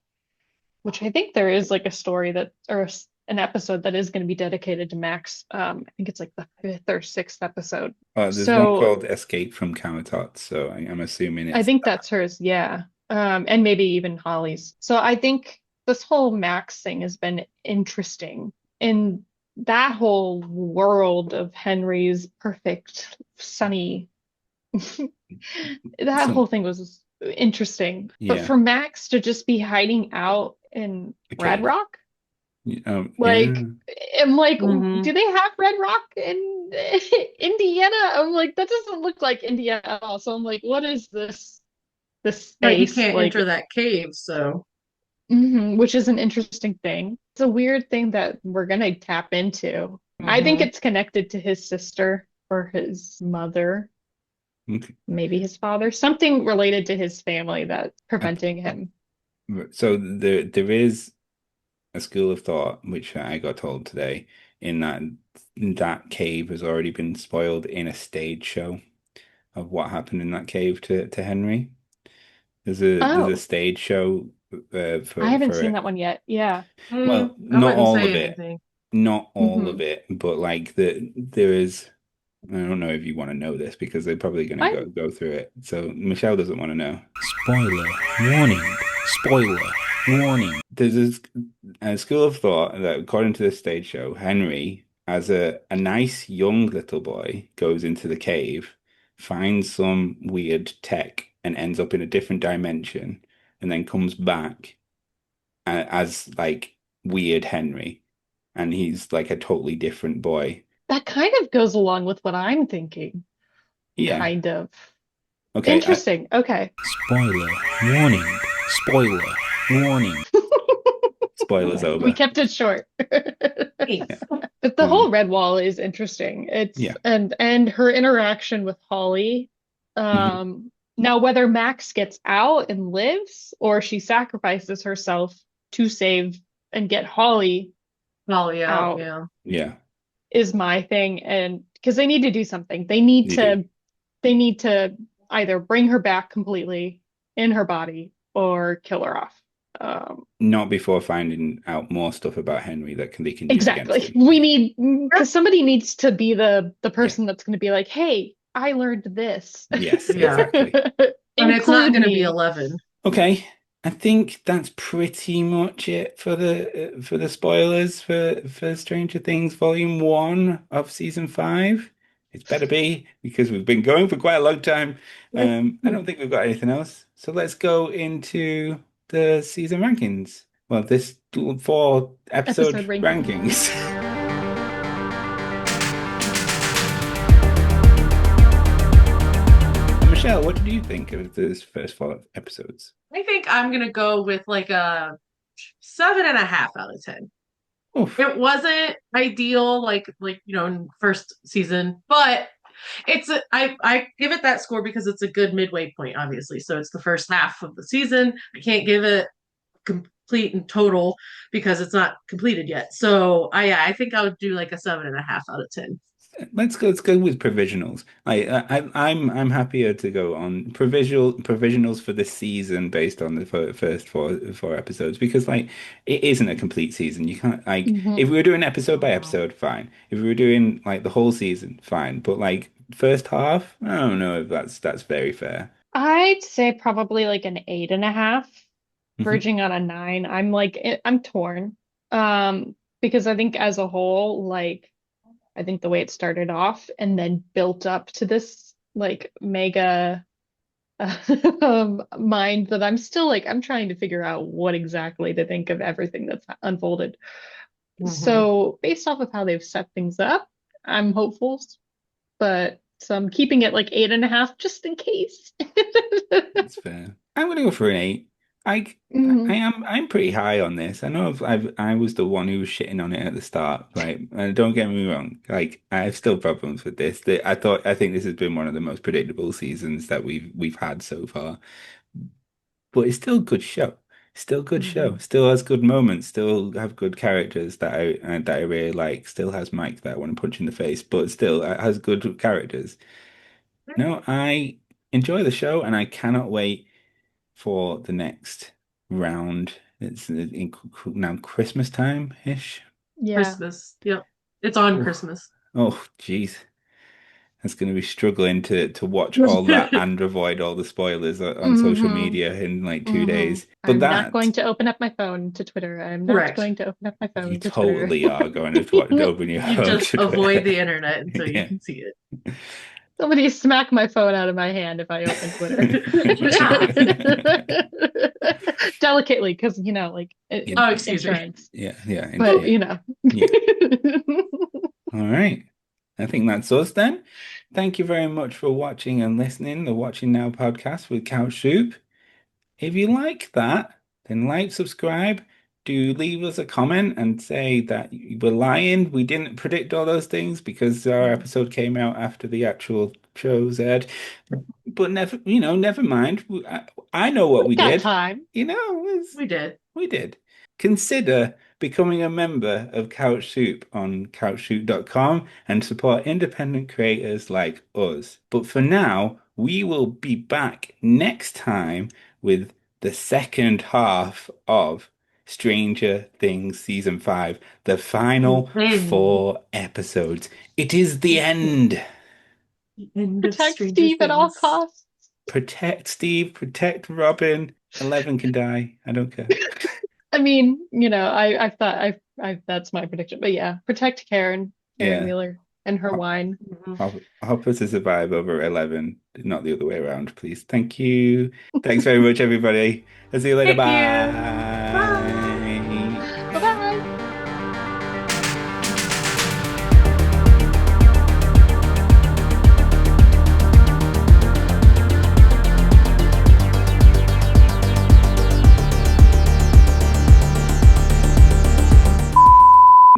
Speaker 2: which I think there is like a story that, or an episode that is going to be dedicated to Max. I think it's like the 5th or 6th episode.
Speaker 1: There's one
Speaker 2: So
Speaker 1: called Escape from Countertop, so I'm assuming
Speaker 2: I
Speaker 1: it's
Speaker 2: think
Speaker 1: that.
Speaker 2: that's hers, yeah. And maybe even Holly's. So I think this whole Max thing has been interesting. And that whole world of Henry's perfect, sunny, that whole
Speaker 1: Some,
Speaker 2: thing was interesting. But
Speaker 1: yeah,
Speaker 2: for Max to just be hiding out in
Speaker 1: a
Speaker 2: Red
Speaker 1: cave.
Speaker 2: Rock,
Speaker 1: Yeah.
Speaker 2: like, I'm like,
Speaker 4: Hmm.
Speaker 2: do they have Red Rock in Indiana? I'm like, that doesn't look like Indiana at all. So I'm like, what is this
Speaker 4: But he
Speaker 2: space
Speaker 4: can't enter
Speaker 2: like?
Speaker 4: that cave, so
Speaker 2: Which is an interesting thing. It's a weird thing that we're gonna tap into. I think
Speaker 4: hmm.
Speaker 2: it's connected to his sister or his mother,
Speaker 1: Okay.
Speaker 2: maybe his father, something related to his family that's
Speaker 1: I-
Speaker 2: preventing him.
Speaker 1: So there is a school of thought which I got told today in that cave has already been spoiled in a stage show of what happened in that cave to Henry. There's a
Speaker 2: Oh,
Speaker 1: stage show
Speaker 2: I
Speaker 1: for
Speaker 2: haven't
Speaker 1: for
Speaker 2: seen
Speaker 1: it.
Speaker 2: that one yet. Yeah.
Speaker 1: Well,
Speaker 4: I
Speaker 1: not
Speaker 4: wouldn't
Speaker 1: all
Speaker 4: say
Speaker 1: of it,
Speaker 4: anything.
Speaker 1: not all of
Speaker 2: Hmm.
Speaker 1: it, but like there is. I don't know if you want to know this because they're probably going to
Speaker 2: I
Speaker 1: go through it. So Michelle doesn't want to know. Spoiler warning. Spoiler warning. A school of thought that, according to this stage show, Henry, as a nice young little boy, goes into the cave, finds some weird tech, and ends up in a different dimension, and then comes back as like weird Henry, and he's like a totally different boy.
Speaker 2: That kind of goes along with what I'm thinking,
Speaker 1: Yeah.
Speaker 2: kind of.
Speaker 1: Okay.
Speaker 2: Interesting. Okay.
Speaker 1: Spoiler warning. Spoiler warning. Spoilers
Speaker 2: We
Speaker 1: over.
Speaker 2: kept it short.
Speaker 1: Yeah.
Speaker 4: Thanks.
Speaker 2: But the whole
Speaker 1: Um,
Speaker 2: red wall is interesting. It's
Speaker 1: yeah.
Speaker 2: and her interaction with Holly.
Speaker 1: Mhm.
Speaker 2: Now whether Max gets out and lives or she sacrifices herself to save and get Holly
Speaker 4: Molly out,
Speaker 2: out
Speaker 4: yeah.
Speaker 1: Yeah.
Speaker 2: is my thing. And because they need to do something. They need
Speaker 1: You do.
Speaker 2: to they need to either bring her back completely in her body or kill her off.
Speaker 1: Not before finding out more stuff about Henry that they can use against
Speaker 2: Exactly.
Speaker 1: him.
Speaker 2: We
Speaker 1: Yeah.
Speaker 2: need because somebody needs to be the
Speaker 1: Yeah.
Speaker 2: person that's going to be like, "Hey, I learned this."
Speaker 1: Yes,
Speaker 4: Yeah.
Speaker 1: exactly.
Speaker 4: And it's not
Speaker 2: Include
Speaker 4: going to be
Speaker 2: me.
Speaker 4: 11.
Speaker 1: Okay. I think that's pretty much it for the spoilers for Stranger Things Volume 1 of Season 5. It's better be because we've been going for quite a long time. I don't think we've got anything else. So let's go into the season rankings. Well, this 4 episode
Speaker 2: Episode ranking.
Speaker 1: rankings. Michelle, what did you think of those first 4 episodes?
Speaker 4: I think I'm going to go with like a 7.5 out of 10.
Speaker 1: Oof.
Speaker 4: It wasn't ideal, in first season, but I give it that score because it's a good midway point, obviously. So it's the first half of the season. I can't give it complete and total because it's not completed yet. So I think I would do like a 7.5 out of 10.
Speaker 1: Let's go with provisionals. I'm happier to go on provisionals for the season based on the first 4 episodes because like it isn't a complete season. You can't like
Speaker 2: Mhm.
Speaker 1: if we were doing episode by episode, fine. If we were doing like the whole season, fine. But like first half, I don't know if that's very fair.
Speaker 2: I'd say probably like an 8.5,
Speaker 1: Mhm.
Speaker 2: verging on a 9. I'm torn. Because I think as a whole, like I think the way it started off and then built up to this like mega mind that I'm still like I'm trying to figure out what exactly to think of everything that's unfolded.
Speaker 4: Mm-hmm.
Speaker 2: So based off of how they've set things up, I'm hopeful, but so I'm keeping it like 8.5 just in case.
Speaker 1: That's fair. I'm gonna go for an 8. I
Speaker 2: Mhm.
Speaker 1: I'm pretty high on this. I know I was the one who was shitting on it at the start, right? And don't get me wrong, like I have still problems with this. I think this has been one of the most predictable seasons that we've had so far. But it's still a good show. Still a good show.
Speaker 4: Mm-hmm.
Speaker 1: Still has good moments. Still have good characters that I really like. Still has Mike that I want to punch in the face, but still has good characters. No, I enjoy the show and I cannot wait for the next round. It's now Christmas time-ish.
Speaker 2: Yeah.
Speaker 4: Christmas. Yep. It's on
Speaker 1: Oh,
Speaker 4: Christmas.
Speaker 1: oh, geez. That's going to be struggling to watch all that and avoid all the spoilers on social
Speaker 2: Hmm.
Speaker 1: media in like 2 days. But
Speaker 2: I'm not
Speaker 1: that
Speaker 2: going to open up my phone to Twitter. I'm not
Speaker 4: Correct.
Speaker 2: going to open up my
Speaker 1: you
Speaker 2: phone to Twitter.
Speaker 1: totally are going to open your
Speaker 4: You
Speaker 1: phone
Speaker 4: just
Speaker 1: to
Speaker 4: avoid
Speaker 1: Twitter.
Speaker 4: the internet until you
Speaker 1: Yeah.
Speaker 4: can see it.
Speaker 2: Somebody smack my phone out of my hand if I open Twitter. Delicately, because like
Speaker 1: Yeah,
Speaker 4: Oh, excuse me.
Speaker 2: insurance.
Speaker 1: yeah,
Speaker 2: But
Speaker 1: yeah, yeah. All right. I think that's us then. Thank you very much for watching and listening, the Watching Now podcast with Couch Soup. If you like that, then like, subscribe, do leave us a comment and say that you were lying. We didn't predict all those things because our episode came out after the actual shows aired. But never mind. I know what
Speaker 2: We've
Speaker 1: we
Speaker 2: got
Speaker 1: did.
Speaker 2: time.
Speaker 4: We did.
Speaker 1: We did. Consider becoming a member of Couch Soup on couchsoup.com and support independent creators like us. But for now, we will be back next time with the second half of Stranger Things Season 5, the
Speaker 4: The
Speaker 1: final
Speaker 4: end.
Speaker 1: 4 episodes. It is the end.
Speaker 4: The end of
Speaker 2: Protect
Speaker 4: Stranger
Speaker 2: Steve at all
Speaker 4: Things.
Speaker 2: costs.
Speaker 1: Protect Steve, protect Robin. 11 can die. I don't care.
Speaker 2: I mean, I've thought I that's my prediction. But yeah, protect Karen
Speaker 1: Yeah.
Speaker 2: Wheeler and her wine.
Speaker 4: Mhm.
Speaker 1: Help us to survive over 11, not the other way around, please. Thank you. Thanks very much, everybody. I'll see you later.
Speaker 4: Thank you. Bye.
Speaker 1: Bye.
Speaker 2: Bye-bye.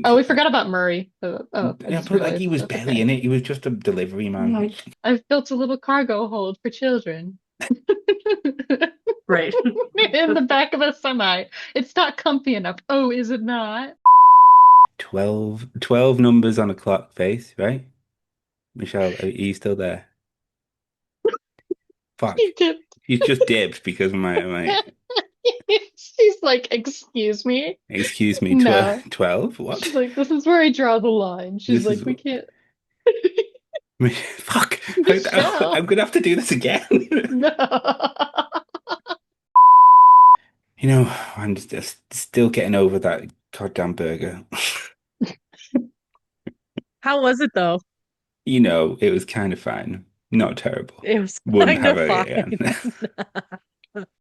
Speaker 2: Oh, we forgot about Murray. I
Speaker 1: Yeah,
Speaker 2: just
Speaker 1: but like he
Speaker 2: realized.
Speaker 1: was
Speaker 2: That's
Speaker 1: barely
Speaker 2: okay.
Speaker 1: in it. He was just a delivery man.
Speaker 2: I've built a little cargo hold for children
Speaker 4: Right.
Speaker 2: in the back of a semi. It's not comfy enough. Oh, is it not?
Speaker 1: 12 numbers on a clock face, right? Michelle, are you still there? Fuck.
Speaker 2: He dipped.
Speaker 1: She's just dipped because of my
Speaker 2: She's like, excuse me.
Speaker 1: excuse me,
Speaker 2: No.
Speaker 1: 12? What?
Speaker 2: She's like, this is where I draw the line. She's
Speaker 1: This
Speaker 2: like,
Speaker 1: is
Speaker 2: we can't.
Speaker 1: fuck.
Speaker 2: Michelle.
Speaker 1: I'm gonna have to do this again.
Speaker 2: No.
Speaker 1: You know, I'm just still getting over that goddamn burger.
Speaker 4: How was it though?
Speaker 1: You know, it was kind of fine. Not terrible.
Speaker 4: It was
Speaker 1: Wouldn't
Speaker 4: kind
Speaker 1: have
Speaker 4: of
Speaker 1: it
Speaker 4: fine.
Speaker 1: again.